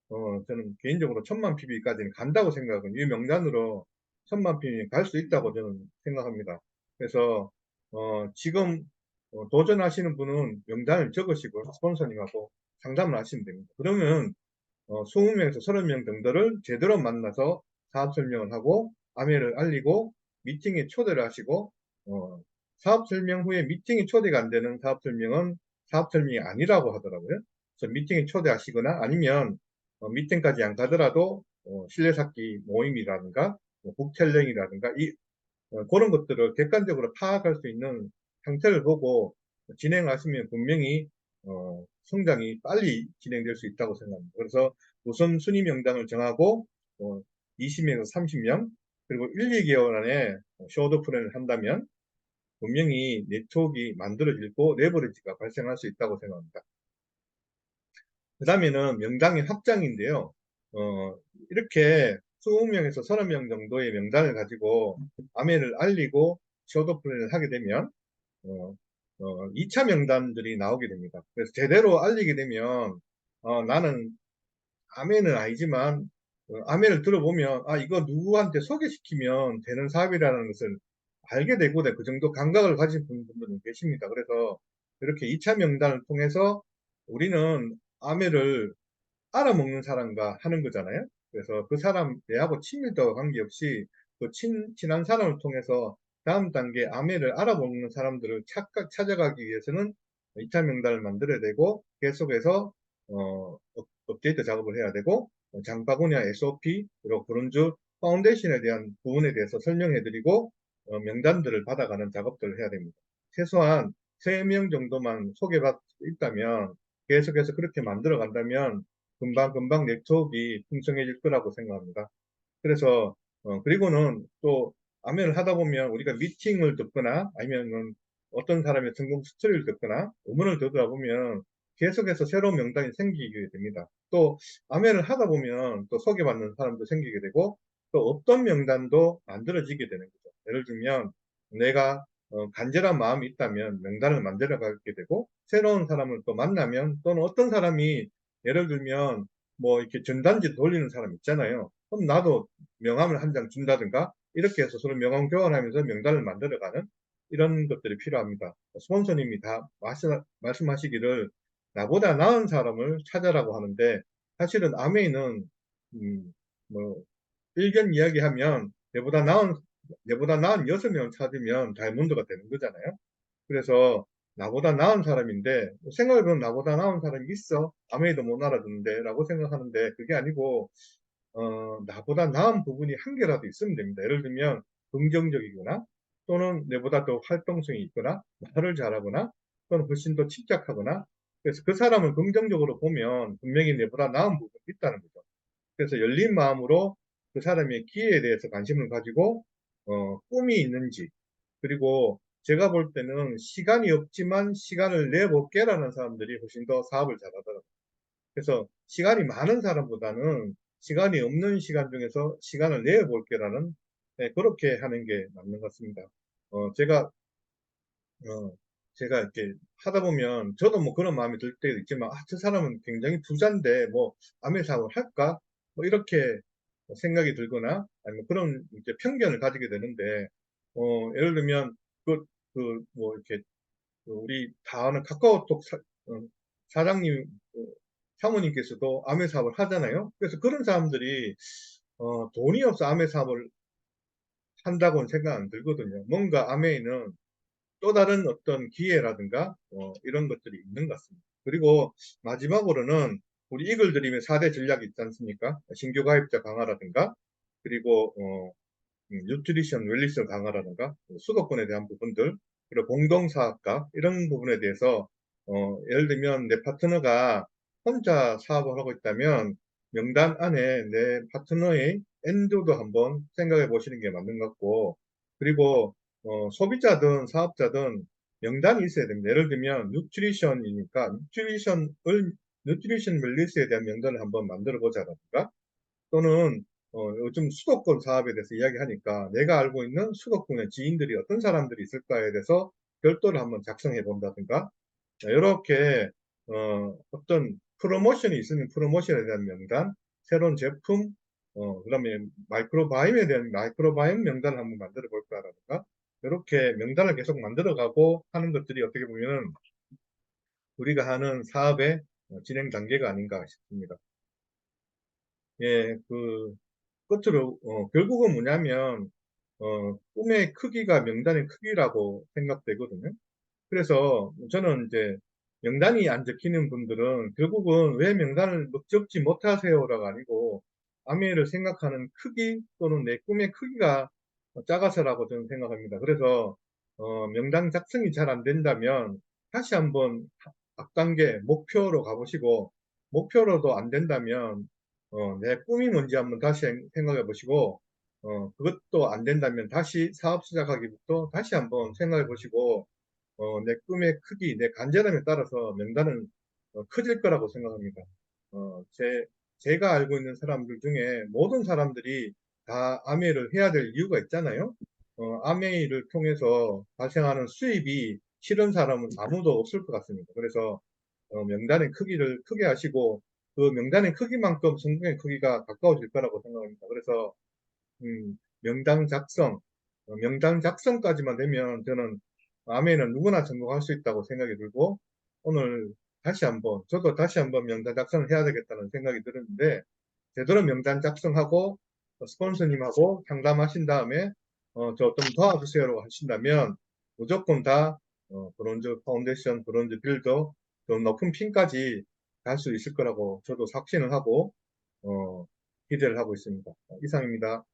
S7: 저는 개인적으로 1000만 PB까지는 간다고 생각하거든요. 이 명단으로 1000만 PB 갈 수 있다고 저는 생각합니다. 그래서 지금 도전하시는 분은 명단을 적으시고 스폰서님하고 상담을 하시면 됩니다. 그러면 20명에서 30명 정도를 제대로 만나서 사업 설명을 하고 아메를 알리고 미팅에 초대를 하시고 사업 설명 후에 미팅에 초대가 안 되는 사업 설명은 사업 설명이 아니라고 하더라고요. 그래서 미팅에 초대하시거나 아니면 미팅까지 안 가더라도 신뢰찾기 모임이라든가 북촬영이라든가 그런 것들을 객관적으로 파악할 수 있는 형태를 보고 진행하시면 분명히 성장이 빨리 진행될 수 있다고 생각합니다. 그래서 우선 순위 명단을 정하고 20명에서 30명 그리고 1, 2개월 안에 쇼도 플랜을 한다면 분명히 네트워크가 만들어지고 레버리지가 발생할 수 있다고 생각합니다. 그 다음에는 명단의 확장인데요. 이렇게 20명에서 30명 정도의 명단을 가지고 아메를 알리고 쇼도 플랜을 하게 되면 2차 명단들이 나오게 됩니다. 그래서 제대로 알리게 되면 나는 아메는 아니지만 아메를 들어보면 이거 누구한테 소개시키면 되는 사업이라는 것을 알게 되고 그 정도 감각을 가진 분들은 계십니다. 그래서 이렇게 2차 명단을 통해서 우리는 아메를 알아먹는 사람과 하는 거잖아요. 그래서 그 사람 내하고 친밀도와 관계없이 그 친한 사람을 통해서 다음 단계 아메를 알아먹는 사람들을 찾아가기 위해서는 2차 명단을 만들어야 되고 계속해서 업데이트 작업을 해야 되고 장바구니와 SOP 그리고 브론즈 파운데이션에 대한 부분에 대해서 설명해드리고 명단들을 받아가는 작업들을 해야 됩니다. 최소한 3명 정도만 소개받고 있다면 계속해서 그렇게 만들어 간다면 금방 네트워크가 풍성해질 거라고 생각합니다. 그래서 그리고는 또 아멘을 하다 보면 우리가 미팅을 듣거나 아니면은 어떤 사람의 성공 스토리를 듣거나 음원을 듣다 보면 계속해서 새로운 명단이 생기게 됩니다. 또 아멘을 하다 보면 또 소개받는 사람도 생기게 되고 또 없던 명단도 만들어지게 되는 거죠. 예를 들면 내가 간절한 마음이 있다면 명단을 만들어 가게 되고 새로운 사람을 또 만나면 또는 어떤 사람이 예를 들면 뭐 이렇게 전단지 돌리는 사람 있잖아요. 그럼 나도 명함을 한 장 준다든가 이렇게 해서 서로 명함 교환하면서 명단을 만들어가는 이런 것들이 필요합니다. 스폰서님이 다 말씀하시기를 나보다 나은 사람을 찾아라고 하는데 사실은 아메이는 뭐 일견 이야기하면 내보다 나은 6명을 찾으면 다이아몬드가 되는 거잖아요. 그래서 나보다 나은 사람인데 생각해보면 나보다 나은 사람이 있어 아메이도 못 알아듣는데 라고 생각하는데 그게 아니고 나보다 나은 부분이 한 개라도 있으면 됩니다. 예를 들면 긍정적이거나 또는 내보다 더 활동성이 있거나 말을 잘하거나 또는 훨씬 더 침착하거나 그래서 그 사람을 긍정적으로 보면 분명히 내보다 나은 부분이 있다는 거죠. 그래서 열린 마음으로 그 사람의 기회에 대해서 관심을 가지고 꿈이 있는지 그리고 제가 볼 때는 시간이 없지만 시간을 내볼게라는 사람들이 훨씬 더 사업을 잘하더라고요. 그래서 시간이 많은 사람보다는 시간이 없는 시간 중에서 시간을 내볼게라는 그렇게 하는 게 맞는 것 같습니다. 제가 제가 이렇게 하다 보면 저도 뭐 그런 마음이 들 때도 있지만 저 사람은 굉장히 부자인데 뭐 아메 사업을 할까? 뭐 이렇게 생각이 들거나 아니면 그런 이제 편견을 가지게 되는데 예를 들면 뭐 이렇게 우리 다 아는 카카오톡 사장님 사모님께서도 아메 사업을 하잖아요. 그래서 그런 사람들이 돈이 없어 아메 사업을 한다고는 생각 안 들거든요. 뭔가 아메에는 또 다른 어떤 기회라든가 이런 것들이 있는 것 같습니다. 그리고 마지막으로는 우리 이글드림의 4대 전략이 있지 않습니까? 신규 가입자 강화라든가 그리고 뉴트리션 웰리스 강화라든가 수도권에 대한 부분들 그리고 공동사업가 이런 부분에 대해서 예를 들면 내 파트너가 혼자 사업을 하고 있다면 명단 안에 내 파트너의 엔도도 한번 생각해 보시는 게 맞는 것 같고 그리고 소비자든 사업자든 명단이 있어야 됩니다. 예를 들면 뉴트리션이니까 뉴트리션 웰리스에 대한 명단을 한번 만들어 보자라든가 또는 요즘 수도권 사업에 대해서 이야기하니까 내가 알고 있는 수도권의 지인들이 어떤 사람들이 있을까에 대해서 별도를 한번 작성해 본다든가 이렇게 어떤 프로모션이 있으면 프로모션에 대한 명단, 새로운 제품, 그다음에 마이크로바이옴에 대한 마이크로바이옴 명단을 한번 만들어 볼까라든가 이렇게 명단을 계속 만들어가고 하는 것들이 어떻게 보면 우리가 하는 사업의 진행 단계가 아닌가 싶습니다. 예, 끝으로 결국은 뭐냐면 꿈의 크기가 명단의 크기라고 생각되거든요. 그래서 저는 이제 명단이 안 적히는 분들은 결국은 왜 명단을 적지 못하세요라가 아니고 아메를 생각하는 크기 또는 내 꿈의 크기가 작아서라고 저는 생각합니다. 그래서 명단 작성이 잘 안 된다면 다시 한번 앞단계 목표로 가보시고 목표로도 안 된다면 내 꿈이 뭔지 한번 다시 생각해 보시고 그것도 안 된다면 다시 사업 시작하기부터 다시 한번 생각해 보시고 내 꿈의 크기, 내 간절함에 따라서 명단은 커질 거라고 생각합니다. 제가 알고 있는 사람들 중에 모든 사람들이 다 아메이를 해야 될 이유가 있잖아요. 아메이를 통해서 발생하는 수입이 싫은 사람은 아무도 없을 것 같습니다. 그래서 명단의 크기를 크게 하시고 그 명단의 크기만큼 성공의 크기가 가까워질 거라고 생각합니다. 그래서 명단 작성까지만 되면 저는 아메이는 누구나 성공할 수 있다고 생각이 들고 오늘 저도 다시 한번 명단 작성을 해야 되겠다는 생각이 들었는데 제대로 명단 작성하고 스폰서님하고 상담하신 다음에 저 좀 도와주세요라고 하신다면 무조건 다 브론즈 파운데이션, 브론즈 빌더, 더 높은 핀까지 갈 수 있을 거라고 저도 확신을 하고 기대를 하고 있습니다. 이상입니다.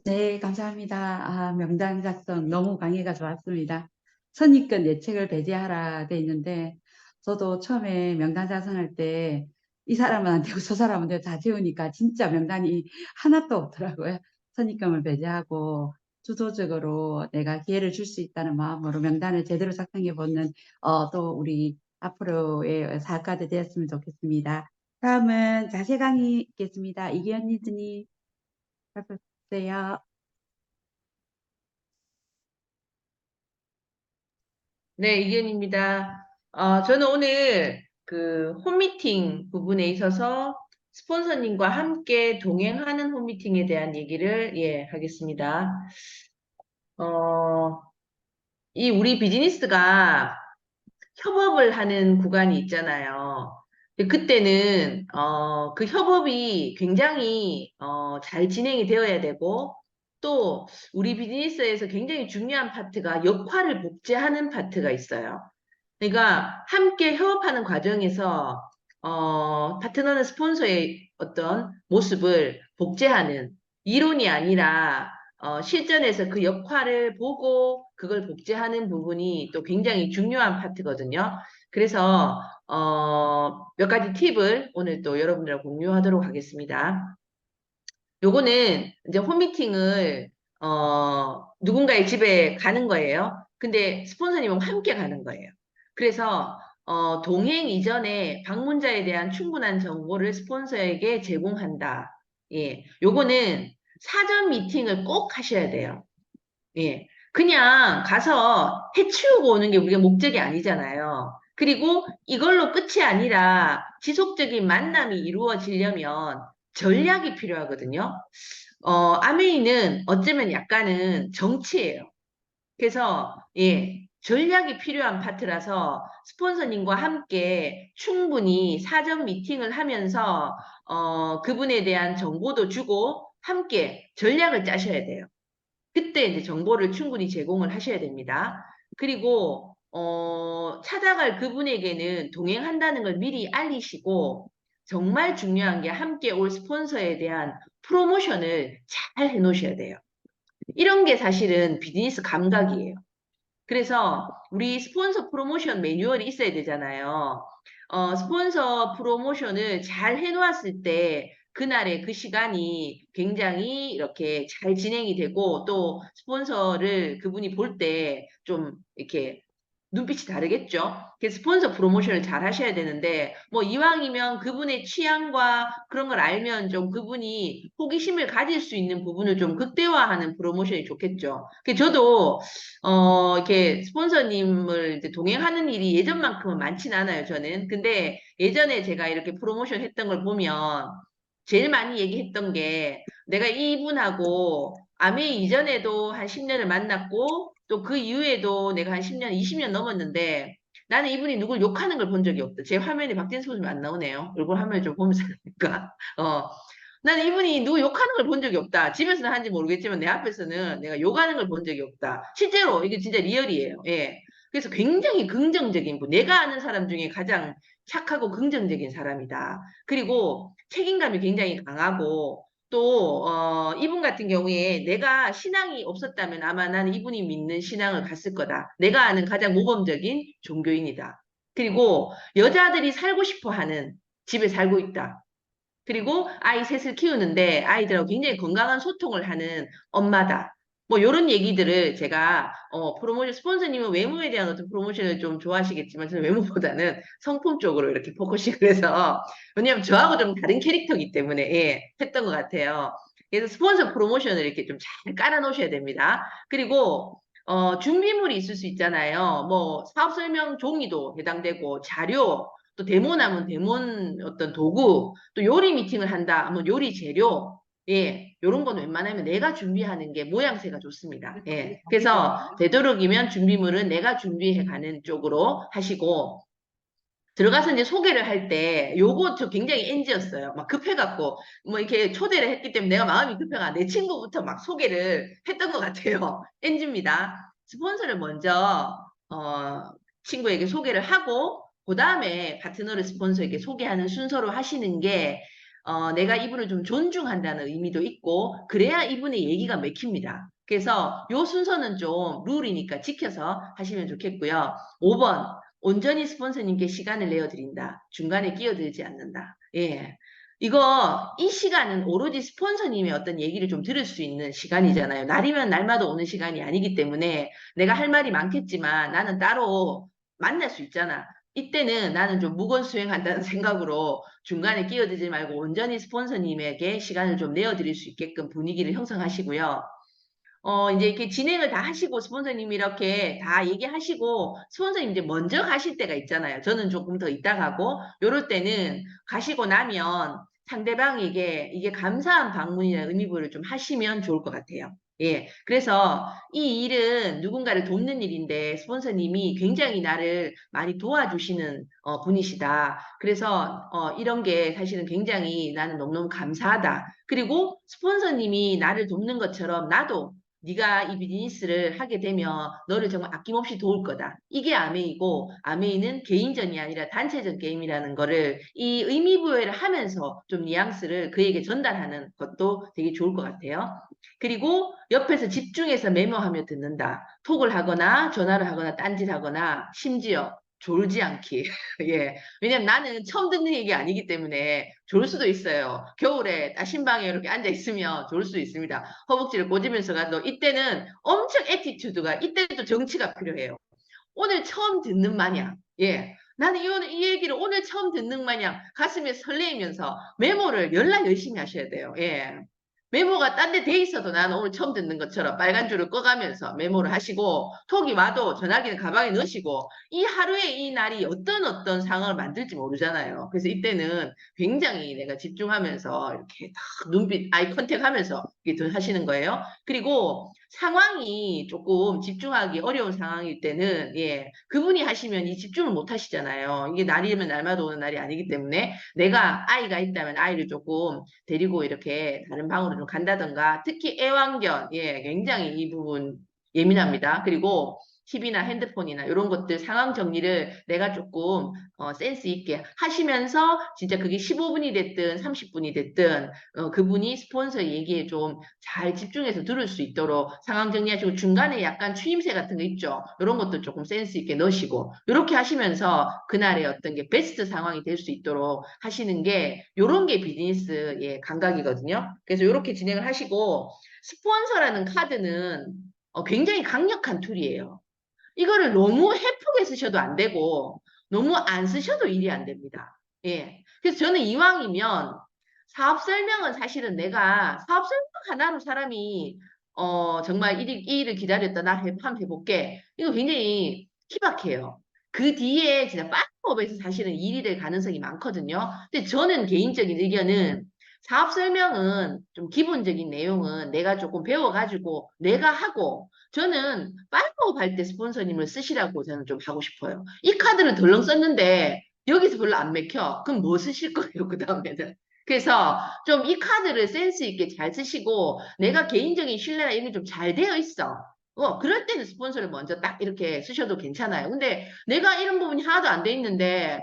S3: 네, 감사합니다. 명단 작성 너무 강의가 좋았습니다. 선입견 예측을 배제하라 돼 있는데 저도 처음에 명단 작성할 때 이 사람은 안 되고 저 사람은 되고 다 세우니까 진짜 명단이 하나도 없더라고요. 선입견을 배제하고 주도적으로 내가 기회를 줄 수 있다는 마음으로 명단을 제대로 작성해 보는 또 우리 앞으로의 사업가들 되었으면 좋겠습니다. 다음은 자세 강의 있겠습니다. 이기현 리드님 주세요.
S8: 네, 이기현입니다. 저는 오늘 그 홈미팅 부분에 있어서 스폰서님과 함께 동행하는 홈미팅에 대한 얘기를 하겠습니다. 이 우리 비즈니스가 협업을 하는 구간이 있잖아요. 근데 그때는 그 협업이 굉장히 잘 진행이 되어야 되고 또 우리 비즈니스에서 굉장히 중요한 파트가 역할을 복제하는 파트가 있어요. 그러니까 함께 협업하는 과정에서 파트너는 스폰서의 어떤 모습을 복제하는 이론이 아니라 실전에서 그 역할을 보고 그걸 복제하는 부분이 또 굉장히 중요한 파트거든요. 그래서 몇 가지 팁을 오늘 또 여러분들과 공유하도록 하겠습니다. 요거는 이제 홈미팅을 누군가의 집에 가는 거예요. 근데 스폰서님은 함께 가는 거예요. 그래서 동행 이전에 방문자에 대한 충분한 정보를 스폰서에게 제공한다. 예, 요거는 사전 미팅을 꼭 하셔야 돼요. 예, 그냥 가서 해치우고 오는 게 우리가 목적이 아니잖아요. 그리고 이걸로 끝이 아니라 지속적인 만남이 이루어지려면 전략이 필요하거든요. 아메이는 어쩌면 약간은 정치예요. 그래서 예, 전략이 필요한 파트라서 스폰서님과 함께 충분히 사전 미팅을 하면서 그분에 대한 정보도 주고 함께 전략을 짜셔야 돼요. 그때 이제 정보를 충분히 제공을 하셔야 됩니다. 그리고 찾아갈 그분에게는 동행한다는 걸 미리 알리시고 정말 중요한 게 함께 올 스폰서에 대한 프로모션을 잘 해놓으셔야 돼요. 이런 게 사실은 비즈니스 감각이에요. 그래서 우리 스폰서 프로모션 매뉴얼이 있어야 되잖아요. 스폰서 프로모션을 잘 해놓았을 때 그날의 그 시간이 굉장히 이렇게 잘 진행이 되고 또 스폰서를 그분이 볼 때 좀 이렇게 눈빛이 다르겠죠. 그래서 스폰서 프로모션을 잘 하셔야 되는데 뭐 이왕이면 그분의 취향과 그런 걸 알면 좀 그분이 호기심을 가질 수 있는 부분을 좀 극대화하는 프로모션이 좋겠죠. 저도 이렇게 스폰서님을 이제 동행하는 일이 예전만큼은 많진 않아요, 저는. 근데 예전에 제가 이렇게 프로모션 했던 걸 보면 제일 많이 얘기했던 게 내가 이분하고 아메이 이전에도 한 10년을 만났고 또 그 이후에도 내가 한 10년, 20년 넘었는데 나는 이분이 누굴 욕하는 걸 본 적이 없다. 제 화면에 박진수 선생님이 안 나오네요. 얼굴 화면 좀 보면서 하니까. 나는 이분이 누구 욕하는 걸 본 적이 없다. 집에서는 하는지 모르겠지만 내 앞에서는 내가 욕하는 걸 본 적이 없다. 실제로 이게 진짜 리얼이에요. 예. 그래서 굉장히 긍정적인 분. 내가 아는 사람 중에 가장 착하고 긍정적인 사람이다. 그리고 책임감이 굉장히 강하고 또 이분 같은 경우에 내가 신앙이 없었다면 아마 나는 이분이 믿는 신앙을 갔을 거다. 내가 아는 가장 모범적인 종교인이다. 그리고 여자들이 살고 싶어 하는 집에 살고 있다. 그리고 아이 셋을 키우는데 아이들하고 굉장히 건강한 소통을 하는 엄마다. 뭐 이런 얘기들을 제가 프로모션 스폰서님은 외모에 대한 어떤 프로모션을 좀 좋아하시겠지만 저는 외모보다는 성품 쪽으로 이렇게 포커싱을 해서 왜냐하면 저하고 좀 다른 캐릭터이기 때문에 예, 했던 것 같아요. 그래서 스폰서 프로모션을 이렇게 좀 잘 깔아 놓으셔야 됩니다. 그리고 준비물이 있을 수 있잖아요. 뭐 사업 설명 종이도 해당되고 자료 또 데모 남은 데몬 어떤 도구, 또 요리 미팅을 한다, 뭐 요리 재료, 예, 요런 건 웬만하면 내가 준비하는 게 모양새가 좋습니다. 예, 그래서 되도록이면 준비물은 내가 준비해 가는 쪽으로 하시고, 들어가서 이제 소개를 할 때, 요거 저 굉장히 NG였어요. 막 급해갖고, 뭐 이렇게 초대를 했기 때문에 내가 마음이 급해가 내 친구부터 막 소개를 했던 것 같아요. NG입니다. 스폰서를 먼저, 친구에게 소개를 하고, 그 다음에 파트너를 스폰서에게 소개하는 순서로 하시는 게, 내가 이분을 좀 존중한다는 의미도 있고, 그래야 이분의 얘기가 맥힙니다. 그래서 요 순서는 좀 룰이니까 지켜서 하시면 좋겠고요. 5번. 온전히 스폰서님께 시간을 내어드린다. 중간에 끼어들지 않는다. 예. 이 시간은 오로지 스폰서님의 어떤 얘기를 좀 들을 수 있는 시간이잖아요. 날이면 날마다 오는 시간이 아니기 때문에 내가 할 말이 많겠지만 나는 따로 만날 수 있잖아. 이때는 나는 좀 무건수행한다는 생각으로 중간에 끼어들지 말고 온전히 스폰서님에게 시간을 좀 내어드릴 수 있게끔 분위기를 형성하시고요. 이제 이렇게 진행을 다 하시고 스폰서님이 이렇게 다 얘기하시고 스폰서님 이제 먼저 가실 때가 있잖아요. 저는 조금 더 있다 가고 요럴 때는 가시고 나면 상대방에게 이게 감사한 방문이라는 의미부여를 좀 하시면 좋을 것 같아요. 예. 그래서 이 일은 누군가를 돕는 일인데 스폰서님이 굉장히 나를 많이 도와주시는 분이시다. 그래서 이런 게 사실은 굉장히 나는 너무너무 감사하다. 그리고 스폰서님이 나를 돕는 것처럼 나도 네가 이 비즈니스를 하게 되면 너를 정말 아낌없이 도울 거다. 이게 아메이고 아메이는 개인전이 아니라 단체전 게임이라는 거를 이 의미부여를 하면서 좀 뉘앙스를 그에게 전달하는 것도 되게 좋을 것 같아요. 그리고 옆에서 집중해서 메모하며 듣는다. 톡을 하거나 전화를 하거나 딴짓하거나 심지어 졸지 않기. 예. 왜냐면 나는 처음 듣는 얘기 아니기 때문에 졸 수도 있어요. 겨울에 신방에 이렇게 앉아 있으면 졸 수 있습니다. 허벅지를 꼬집으면서 가도 이때는 엄청 애티튜드가, 이때도 정치가 필요해요. 오늘 처음 듣는 마냥, 예. 나는 이 얘기를 오늘 처음 듣는 마냥 가슴에 설레이면서 메모를 연락 열심히 하셔야 돼요. 예. 메모가 딴 데 돼 있어도 나는 오늘 처음 듣는 것처럼 빨간 줄을 꺼가면서 메모를 하시고, 톡이 와도 전화기는 가방에 넣으시고, 이 하루에 이 날이 어떤 상황을 만들지 모르잖아요. 그래서 이때는 굉장히 내가 집중하면서 이렇게 딱 눈빛, 아이 컨택 하면서 이렇게 하시는 거예요. 그리고 상황이 조금 집중하기 어려운 상황일 때는, 예, 그분이 하시면 이 집중을 못 하시잖아요. 이게 날이면 날마다 오는 날이 아니기 때문에 내가 아이가 있다면 아이를 조금 데리고 이렇게 다른 방으로 좀 간다던가, 특히 애완견, 예, 굉장히 이 부분 예민합니다. 그리고 TV나 핸드폰이나 이런 것들 상황 정리를 내가 조금 센스 있게 하시면서, 진짜 그게 15분이 됐든 30분이 됐든 그분이 스폰서 얘기에 좀 잘 집중해서 들을 수 있도록 상황 정리하시고, 중간에 약간 추임새 같은 거 있죠. 이런 것도 조금 센스 있게 넣으시고, 이렇게 하시면서 그날의 어떤 게 베스트 상황이 될 수 있도록 하시는 게, 요런 게 비즈니스의 감각이거든요. 그래서 이렇게 진행을 하시고, 스폰서라는 카드는 굉장히 강력한 툴이에요. 이거를 너무 해프게 쓰셔도 안 되고 너무 안 쓰셔도 일이 안 됩니다. 예. 그래서 저는 이왕이면 사업 설명은, 사실은 내가 사업 설명 하나로 사람이 정말 이 일을 기다렸다, 나 한번 해볼게, 이거 굉장히 희박해요. 그 뒤에 진짜 팔로업에서 사실은 일이 될 가능성이 많거든요. 근데 저는 개인적인 의견은, 사업 설명은 좀 기본적인 내용은 내가 조금 배워가지고 내가 하고, 저는 팔로업 할 때 스폰서님을 쓰시라고 저는 좀 하고 싶어요. 이 카드를 덜렁 썼는데 여기서 별로 안 맥혀. 그럼 뭐 쓰실 거예요, 그 다음에는? 그래서 좀 이 카드를 센스 있게 잘 쓰시고, 내가 개인적인 신뢰나 이런 게 좀 잘 되어 있어. 그럴 때는 스폰서를 먼저 딱 이렇게 쓰셔도 괜찮아요. 근데 내가 이런 부분이 하나도 안 돼 있는데,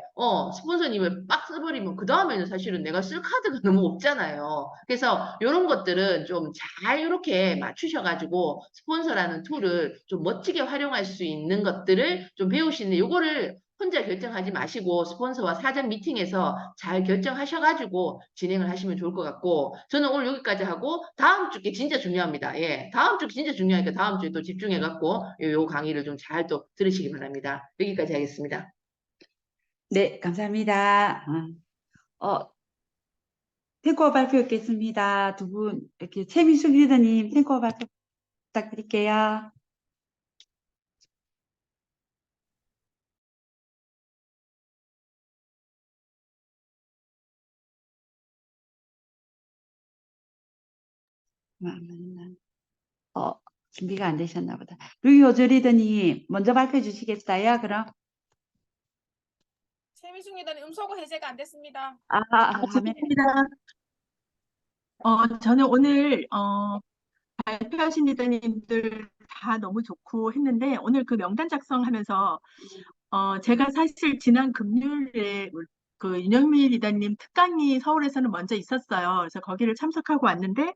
S8: 스폰서님을 빡 써버리면 그 다음에는 사실은 내가 쓸 카드가 너무 없잖아요. 그래서 이런 것들은 좀 잘 이렇게 맞추셔가지고 스폰서라는 툴을 좀 멋지게 활용할 수 있는 것들을 좀 배우시는, 요거를 혼자 결정하지 마시고 스폰서와 사전 미팅에서 잘 결정하셔가지고 진행을 하시면 좋을 것 같고, 저는 오늘 여기까지 하고 다음 주께 진짜 중요합니다. 예, 다음 주 진짜 중요하니까 다음 주에 또 집중해갖고 요 강의를 좀 잘 또 들으시기 바랍니다. 여기까지 하겠습니다.
S3: 네, 감사합니다. 탱커 발표 있겠습니다. 두 분, 이렇게 최민숙 리더님 탱커 발표 부탁드릴게요. 준비가 안 되셨나 보다. 루이호주 리더님 먼저 발표해 주시겠어요? 그럼.
S9: 최미숙 리더님 음소거 해제가 안 됐습니다.
S3: 화면.
S10: 죄송합니다. 저는 오늘 발표하신 리더님들 다 너무 좋고 했는데, 오늘 그 명단 작성하면서 제가 사실 지난 금요일에 그 윤영미 리더님 특강이 서울에서는 먼저 있었어요. 그래서 거기를 참석하고 왔는데,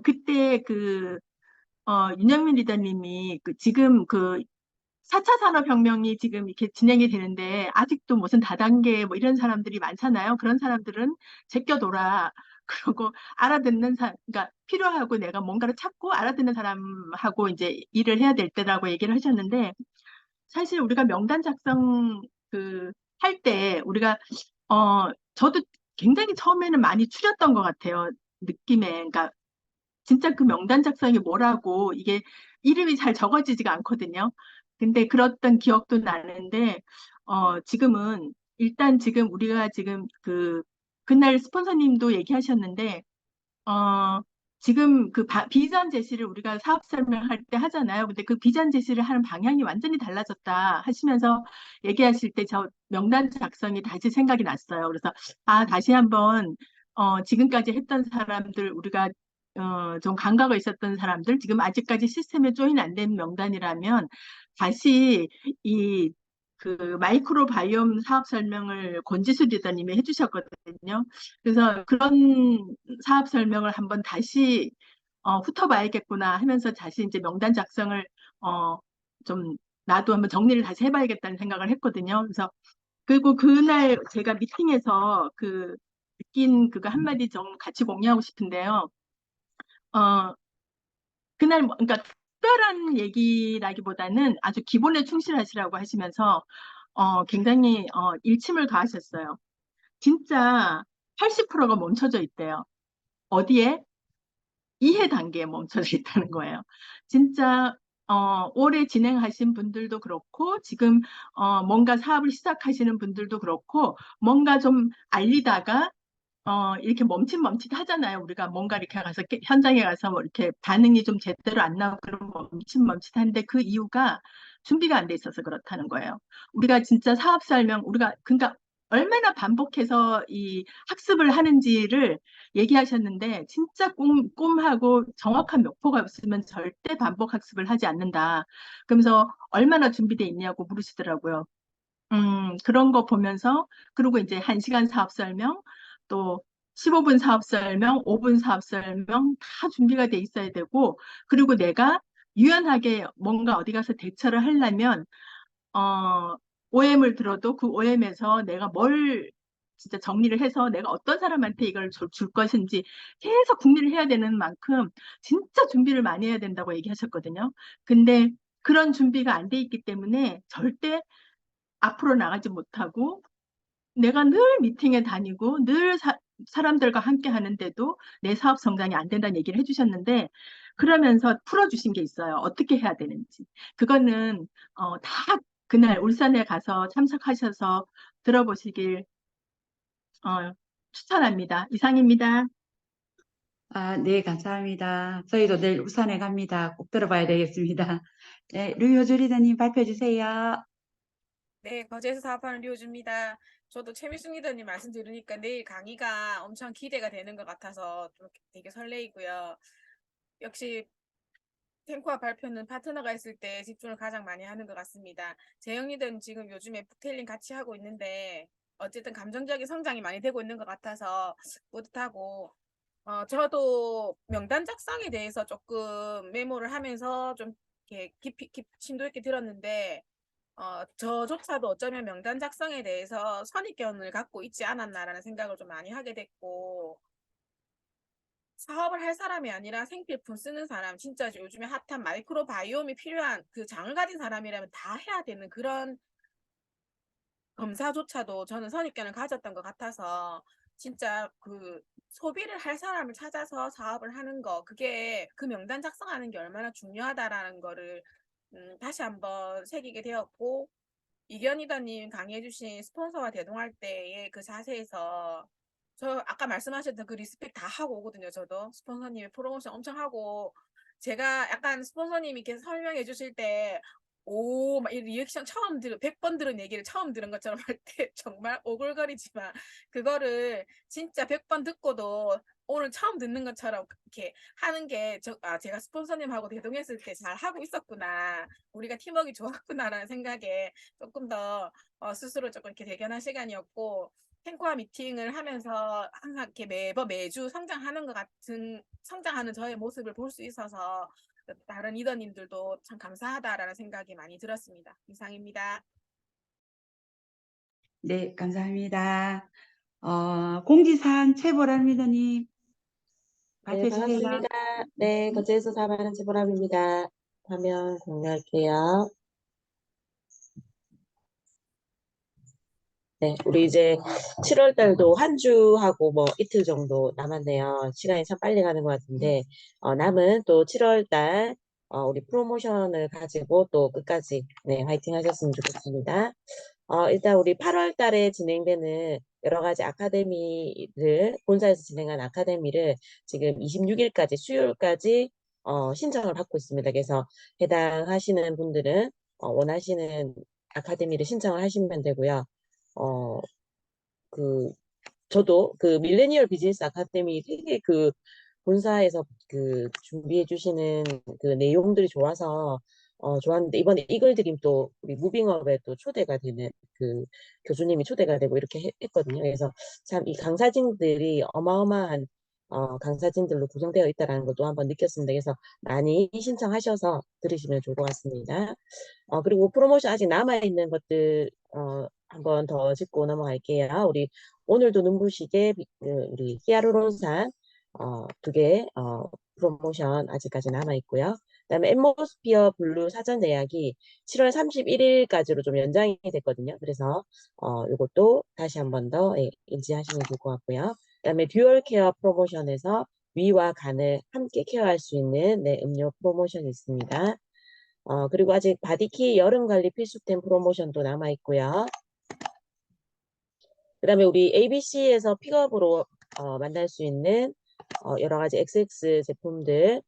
S10: 그때 윤영미 리더님이 지금 4차 산업혁명이 지금 이렇게 진행이 되는데 아직도 무슨 다단계 뭐 이런 사람들이 많잖아요. 그런 사람들은 제껴둬라. 그러고 알아듣는 그러니까 필요하고 내가 뭔가를 찾고 알아듣는 사람하고 이제 일을 해야 될 때라고 얘기를 하셨는데, 사실 우리가 명단 작성 할 때 우리가 저도 굉장히 처음에는 많이 추렸던 것 같아요. 느낌에. 그러니까 진짜 그 명단 작성이 뭐라고 이게 이름이 잘 적어지지가 않거든요. 근데 그랬던 기억도 나는데, 지금은 일단 지금 우리가 지금 그날 스폰서님도 얘기하셨는데, 지금 비전 제시를 우리가 사업 설명할 때 하잖아요. 근데 그 비전 제시를 하는 방향이 완전히 달라졌다 하시면서 얘기하실 때 저 명단 작성이 다시 생각이 났어요. 그래서 다시 한번 지금까지 했던 사람들, 우리가 좀 감각이 있었던 사람들, 지금 아직까지 시스템에 조인 안 된 명단이라면 다시 마이크로바이옴 사업 설명을 권지수 리더님이 해주셨거든요. 그래서 그런 사업 설명을 한번 다시 훑어봐야겠구나 하면서 다시 이제 명단 작성을 좀 나도 한번 정리를 다시 해봐야겠다는 생각을 했거든요. 그래서 그리고 그날 제가 미팅에서 그 느낀 그거 한마디 좀 같이 공유하고 싶은데요. 어, 그날 그러니까 특별한 얘기라기보다는 아주 기본에 충실하시라고 하시면서 굉장히 일침을 가하셨어요. 진짜 80%가 멈춰져 있대요. 어디에? 이해 단계에 멈춰져 있다는 거예요. 진짜 올해 진행하신 분들도 그렇고 지금 뭔가 사업을 시작하시는 분들도 그렇고 뭔가 좀 알리다가 이렇게 멈칫멈칫 하잖아요. 우리가 뭔가 이렇게 가서 현장에 가서 뭐 이렇게 반응이 좀 제대로 안 나오고 그런 멈칫멈칫한데 그 이유가 준비가 안 돼 있어서 그렇다는 거예요. 우리가 진짜 사업 설명 우리가 그러니까 얼마나 반복해서 이 학습을 하는지를 얘기하셨는데 진짜 꼼꼼하고 정확한 묘포가 없으면 절대 반복 학습을 하지 않는다. 그러면서 얼마나 준비돼 있냐고 물으시더라고요. 그런 거 보면서 그리고 이제 1시간 사업 설명 또 15분 사업 설명, 5분 사업 설명 다 준비가 돼 있어야 되고 그리고 내가 유연하게 뭔가 어디 가서 대처를 하려면 OM을 들어도 그 OM에서 내가 뭘 진짜 정리를 해서 내가 어떤 사람한테 이걸 줄 것인지 계속 궁리를 해야 되는 만큼 진짜 준비를 많이 해야 된다고 얘기하셨거든요. 근데 그런 준비가 안 돼 있기 때문에 절대 앞으로 나가지 못하고 내가 늘 미팅에 다니고 늘 사람들과 함께 하는데도 내 사업 성장이 안 된다는 얘기를 해주셨는데 그러면서 풀어주신 게 있어요. 어떻게 해야 되는지. 그거는 다 그날 울산에 가서 참석하셔서 들어보시길 추천합니다. 이상입니다.
S3: 아, 네, 감사합니다. 저희도 내일 울산에 갑니다. 꼭 들어봐야 되겠습니다. 네, 류효주 리더님 발표해 주세요.
S9: 네, 거제에서 사업하는 류호주입니다. 저도 최미숙 리더님 말씀 들으니까 내일 강의가 엄청 기대가 되는 것 같아서 좀 되게 설레이고요. 역시 탱코와 발표는 파트너가 있을 때 집중을 가장 많이 하는 것 같습니다. 재영 리더는 지금 요즘에 북테일링 같이 하고 있는데 어쨌든 감정적인 성장이 많이 되고 있는 것 같아서 뿌듯하고 저도 명단 작성에 대해서 조금 메모를 하면서 좀 이렇게 깊이 심도 있게 들었는데 저조차도 어쩌면 명단 작성에 대해서 선입견을 갖고 있지 않았나라는 생각을 좀 많이 하게 됐고 사업을 할 사람이 아니라 생필품 쓰는 사람, 진짜 요즘에 핫한 마이크로바이옴이 필요한 그 장을 가진 사람이라면 다 해야 되는 그런 검사조차도 저는 선입견을 가졌던 것 같아서 진짜 그 소비를 할 사람을 찾아서 사업을 하는 거 그게 그 명단 작성하는 게 얼마나 중요하다라는 거를 다시 한번 새기게 되었고 이견이더님 강의해주신 스폰서와 대동할 때의 그 자세에서 저 아까 말씀하셨던 그 리스펙 다 하고 오거든요. 저도 스폰서님의 프로모션 엄청 하고 제가 약간 스폰서님이 이렇게 설명해 주실 때 오, 막 이 리액션 처음 100번 들은 얘기를 처음 들은 것처럼 할 때 정말 오글거리지만 그거를 진짜 100번 듣고도 오늘 처음 듣는 것처럼 이렇게 하는 게 제가 스폰서님하고 대동했을 때 잘 하고 있었구나. 우리가 팀워크가 좋았구나라는 생각에 조금 더 스스로 조금 이렇게 대견한 시간이었고 탱코와 미팅을 하면서 항상 이렇게 매주 성장하는 것 같은 성장하는 저의 모습을 볼 수 있어서 다른 리더님들도 참 감사하다라는 생각이 많이 들었습니다. 이상입니다.
S3: 네, 감사합니다. 공지사항 최보람 리더님
S11: 네,
S3: 발표해 주세요.
S11: 반갑습니다. 네, 거제에서 사업하는 최보람입니다. 화면 공유할게요. 네, 우리 이제 7월 달도 한 주하고 뭐 이틀 정도 남았네요. 시간이 참 빨리 가는 것 같은데, 남은 또 7월 달, 우리 프로모션을 가지고 또 끝까지, 네, 화이팅 하셨으면 좋겠습니다. 일단 우리 8월 달에 진행되는 여러 가지 아카데미를, 본사에서 진행한 아카데미를 지금 26일까지, 수요일까지, 신청을 받고 있습니다. 그래서 해당하시는 분들은, 원하시는 아카데미를 신청을 하시면 되고요. 어, 그, 저도 그 밀레니얼 비즈니스 아카데미 되게 그 본사에서 그 준비해 주시는 그 내용들이 좋아서 좋았는데 이번에 이글드림 또 우리 무빙업에 또 초대가 되는 그 교수님이 초대가 되고 이렇게 했거든요. 그래서 참 이 강사진들이 어마어마한 강사진들로 구성되어 있다는 것도 한번 느꼈습니다. 그래서 많이 신청하셔서 들으시면 좋을 것 같습니다. 그리고 프로모션 아직 남아있는 것들 한번 더 짚고 넘어갈게요. 우리 오늘도 눈부시게 우리 히아루론산 두 개 프로모션 아직까지 남아있고요. 그다음에 앰모스피어 블루 사전 예약이 7월 31일까지로 좀 연장이 됐거든요. 그래서 이것도 다시 한번 더 인지하시면 좋을 것 같고요. 그다음에 듀얼 케어 프로모션에서 위와 간을 함께 케어할 수 있는 음료 프로모션이 있습니다. 그리고 아직 바디키 여름 관리 필수템 프로모션도 남아 있고요. 그다음에 우리 ABC에서 픽업으로 만날 수 있는 여러 가지 XX 제품들,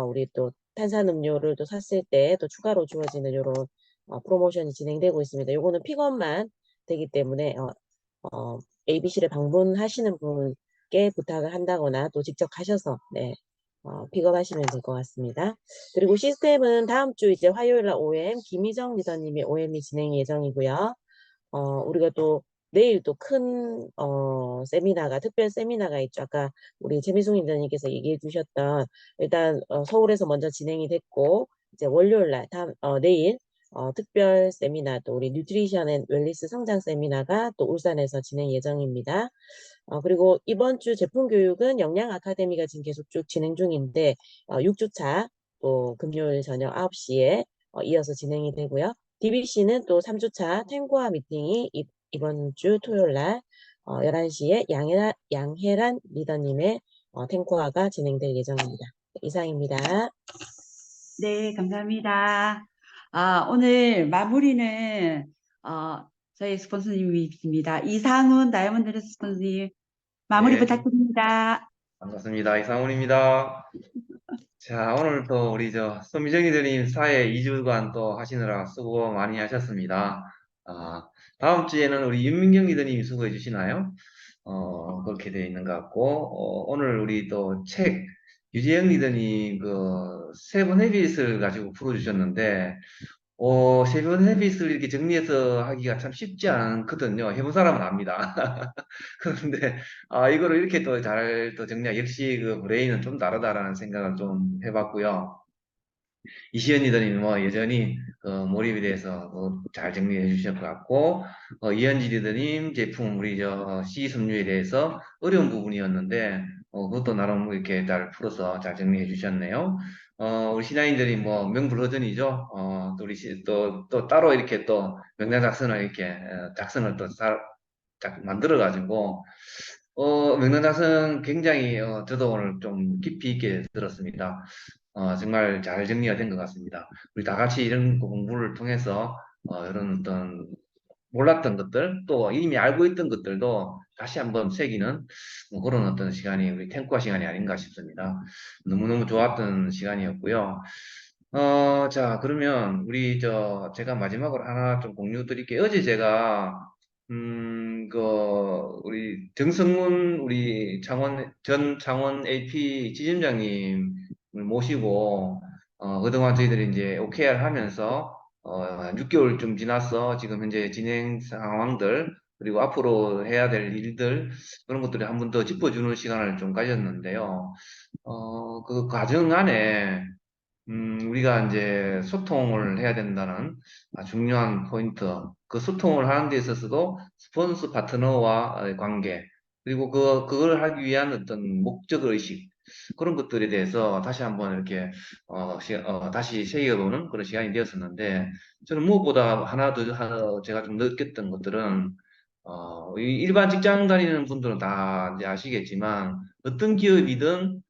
S11: 우리 또 탄산음료를 또 샀을 때 또 추가로 주어지는 이런 프로모션이 진행되고 있습니다. 요거는 픽업만 되기 때문에 ABC를 방문하시는 분께 부탁을 한다거나 또 직접 가셔서 픽업하시면 될 것 같습니다. 그리고 시스템은 다음 주 이제 화요일 날 OM 김희정 리더님의 OM이 진행 예정이고요. 우리가 또 내일 또 큰 세미나가 특별 세미나가 있죠. 아까 우리 최미숙 리더님께서 얘기해 주셨던 일단 서울에서 먼저 진행이 됐고 이제 월요일 날 내일 특별 세미나 또 우리 뉴트리션 앤 웰리스 성장 세미나가 또 울산에서 진행 예정입니다. 그리고 이번 주 제품 교육은 영양 아카데미가 지금 계속 쭉 진행 중인데 6주차 또 금요일 저녁 9시에 이어서 진행이 되고요. DBC는 또 3주차 탱고와 미팅이 이번 주 토요일 날 11시에 양혜란 리더님의 탱고화가 진행될 예정입니다. 이상입니다.
S3: 네, 감사합니다. 오늘 마무리는 저희 스폰서님이 있습니다. 이상훈 다이아몬드 스폰서님 마무리
S1: 네,
S3: 부탁드립니다.
S1: 반갑습니다. 이상훈입니다. 자, 오늘 또 우리 손미정 리더님 사회 2주간 또 하시느라 수고 많이 하셨습니다. 다음 주에는 우리 윤민경 리더님이 수고해 주시나요? 그렇게 되어 있는 것 같고, 오늘 우리 또 책, 유재영 리더님 세븐 헤빗을 가지고 풀어주셨는데, 세븐 헤빗을 이렇게 정리해서 하기가 참 쉽지 않거든요. 해본 사람은 압니다. 그런데, 이거를 이렇게 또 잘 또 정리하, 역시 그 브레인은 좀 다르다라는 생각을 좀 해봤고요. 이시연 리더님 여전히 몰입에 대해서 잘 정리해 주실 것 같고, 이현지 리더님 제품 우리 C 섬유에 대해서 어려운 부분이었는데 그것도 나름 이렇게 잘 풀어서 잘 정리해 주셨네요. 우리 신하인들이 명불허전이죠. 또 따로 이렇게 또 명단 작성을 이렇게 작성을 또 만들어 가지고 명단 작성 굉장히 저도 오늘 좀 깊이 있게 들었습니다. 정말 잘 정리가 된 것 같습니다. 우리 다 같이 이런 공부를 통해서 이런 어떤 몰랐던 것들 또 이미 알고 있던 것들도 다시 한번 새기는 그런 어떤 시간이 우리 탱과 시간이 아닌가 싶습니다. 너무너무 좋았던 시간이었고요. 자, 그러면 우리 제가 마지막으로 하나 좀 공유 드릴게요. 어제 제가 우리 정성문 우리 전 창원 AP 지점장님을 모시고 그동안 저희들이 이제 OKR 하면서 6개월 좀 지나서 지금 현재 진행 상황들 그리고 앞으로 해야 될 일들 그런 것들을 한 번 더 짚어주는 시간을 좀 가졌는데요. 그 과정 안에 우리가 이제 소통을 해야 된다는 중요한 포인트, 그 소통을 하는 데 있어서도 스폰서 파트너와 관계, 그리고 그걸 하기 위한 어떤 목적 의식, 그런 것들에 대해서 다시 한번 이렇게, 다시 새겨보는 그런 시간이 되었었는데, 저는 무엇보다 하나 더 제가 좀 느꼈던 것들은, 일반 직장 다니는 분들은 다 이제 아시겠지만, 어떤 기업이든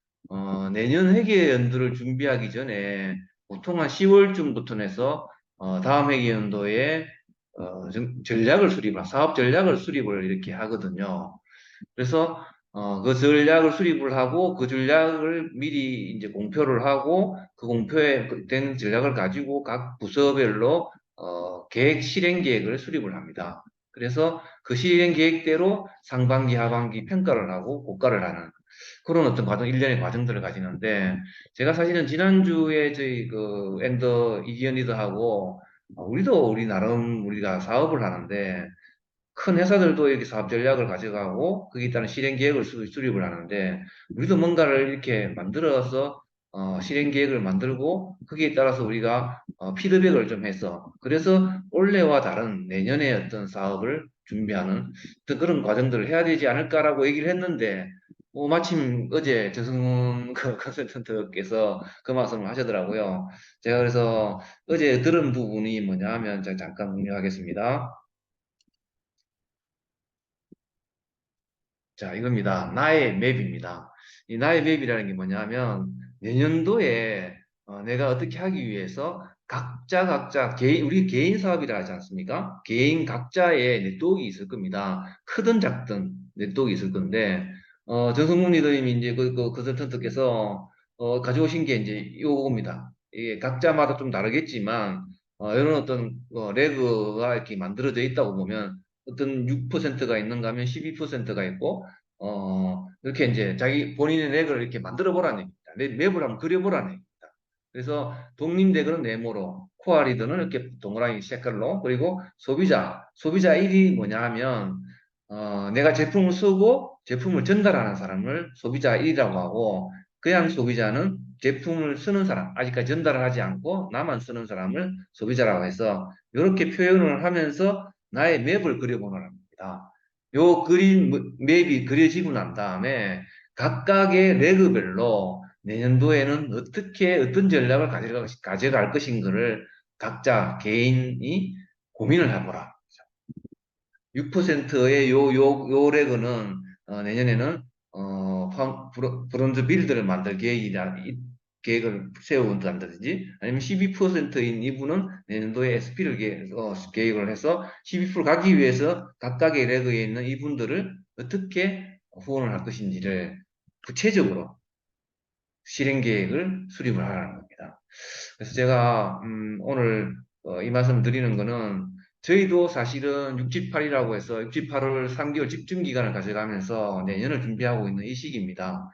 S1: 내년 회계 연도를 준비하기 전에 보통 한 10월쯤부터 해서 다음 회계 연도에 전략을 사업 전략을 수립을 이렇게 하거든요. 그래서 그 전략을 수립을 하고 그 전략을 미리 이제 공표를 하고 그 공표에 된 전략을 가지고 각 부서별로 실행 계획을 수립을 합니다. 그래서 그 실행 계획대로 상반기, 하반기 평가를 하고 고가를 하는 그런 어떤 일련의 과정들을 가지는데, 제가 사실은 지난주에 저희 엔더 이기현 리더하고, 우리 나름 우리가 사업을 하는데, 큰 회사들도 이렇게 사업 전략을 가져가고 거기에 따른 실행 계획을 수립을 하는데 우리도 뭔가를 이렇게 만들어서 실행 계획을 만들고 거기에 따라서 우리가 피드백을 좀 해서 그래서 올해와 다른 내년의 어떤 사업을 준비하는 어떤 그런 과정들을 해야 되지 않을까라고 얘기를 했는데 마침 어제 정승훈 그 컨설턴트께서 그 말씀을 하시더라고요. 제가 그래서 어제 들은 부분이 뭐냐 하면 제가 잠깐 공유하겠습니다. 자, 이겁니다. 나의 맵입니다. 이 나의 맵이라는 게 뭐냐면 내년도에 내가 어떻게 하기 위해서 각자 우리 개인 사업이라 하지 않습니까? 개인 각자의 네트워크가 있을 겁니다. 크든 작든 네트워크가 있을 건데 정성문 리더님이 이제 그 컨설턴트께서 가져오신 게 이제 요겁니다. 이게 각자마다 좀 다르겠지만 이런 어떤 레그가 이렇게 만들어져 있다고 보면 어떤 6%가 있는가 하면 12%가 있고, 이렇게 이제 자기 본인의 렉을 이렇게 만들어 보라는 얘기입니다. 맵을 한번 그려보라는 얘기입니다. 그래서 독립덱은 네모로, 코어 리더는 이렇게 동그라미 색깔로, 그리고 소비자 1이 뭐냐 하면, 내가 제품을 쓰고 제품을 전달하는 사람을 소비자 1이라고 하고, 그냥 소비자는 제품을 쓰는 사람, 아직까지 전달을 하지 않고 나만 쓰는 사람을 소비자라고 해서, 이렇게 표현을 하면서 나의 맵을 그려보는 겁니다. 요 맵이 그려지고 난 다음에 각각의 레그별로 내년도에는 어떤 전략을 가져갈 것인가를 각자 개인이 고민을 해보라. 6%의 요 레그는 내년에는 브론즈 빌드를 만들 계획을 세운다든지 아니면 12%인 이분은 내년도에 SP를 계획을 해서 12% 가기 위해서 각각의 레그에 있는 이분들을 어떻게 후원을 할 것인지를 구체적으로 실행 계획을 수립을 하라는 겁니다. 그래서 제가 오늘 이 말씀 드리는 거는 저희도 사실은 678이라고 해서 678을 3개월 집중 기간을 가져가면서 내년을 준비하고 있는 이 시기입니다.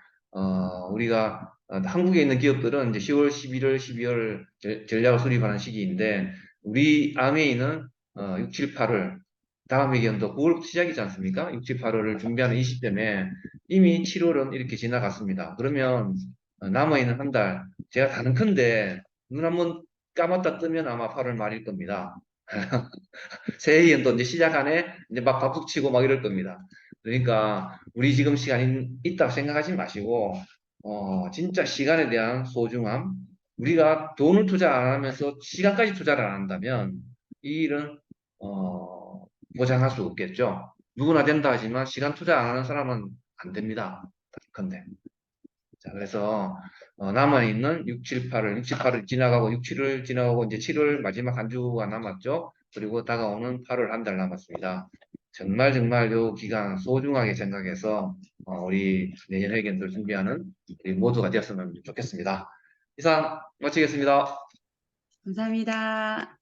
S1: 우리가 한국에 있는 기업들은 이제 10월, 11월, 12월 전략을 수립하는 시기인데 우리 아메이는 678을 다음 회견도 9월부터 시작이지 않습니까? 678을 준비하는 이 시점에 이미 7월은 이렇게 지나갔습니다. 그러면 남아있는 한 달, 제가 가능컨대 눈 한번 감았다 뜨면 아마 8월 말일 겁니다. 새해 연도 이제 시작하네, 이제 막 박수 치고 막 이럴 겁니다. 그러니까 우리 지금 시간이 있다고 생각하지 마시고, 진짜 시간에 대한 소중함, 우리가 돈을 투자 안 하면서 시간까지 투자를 안 한다면 이 일은 보장할 수 없겠죠. 누구나 된다 하지만 시간 투자 안 하는 사람은 안 됩니다. 근데 자, 그래서 남아있는 6, 7, 8을 지나가고 6, 7을 지나가고 이제 7월 마지막 한 주가 남았죠. 그리고 다가오는 8월 한 달 남았습니다. 정말 요 기간 소중하게 생각해서 우리 내년 회견들 준비하는 우리 모두가 되었으면 좋겠습니다. 이상 마치겠습니다.
S3: 감사합니다.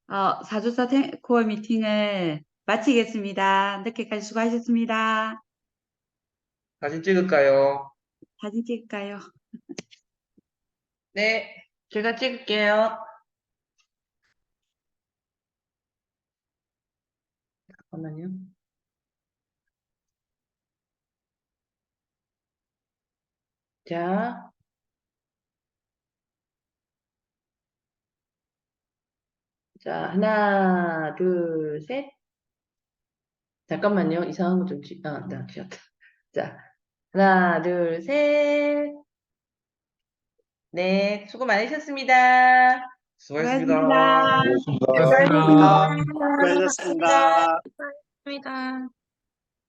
S3: 4주차 코어 미팅을 마치겠습니다. 늦게까지 수고하셨습니다.
S1: 사진 찍을까요?
S3: 사진 찍을까요?
S8: 네, 제가 찍을게요. 잠깐만요. 자, 하나, 둘, 셋. 잠깐만요. 이상한 거 좀 나 지웠다. 자, 하나, 둘, 셋. 네, 수고 많으셨습니다.
S1: 수고하셨습니다.
S3: 수고하셨습니다.
S4: 고맙습니다.
S2: 수고하셨습니다.
S6: 감사합니다.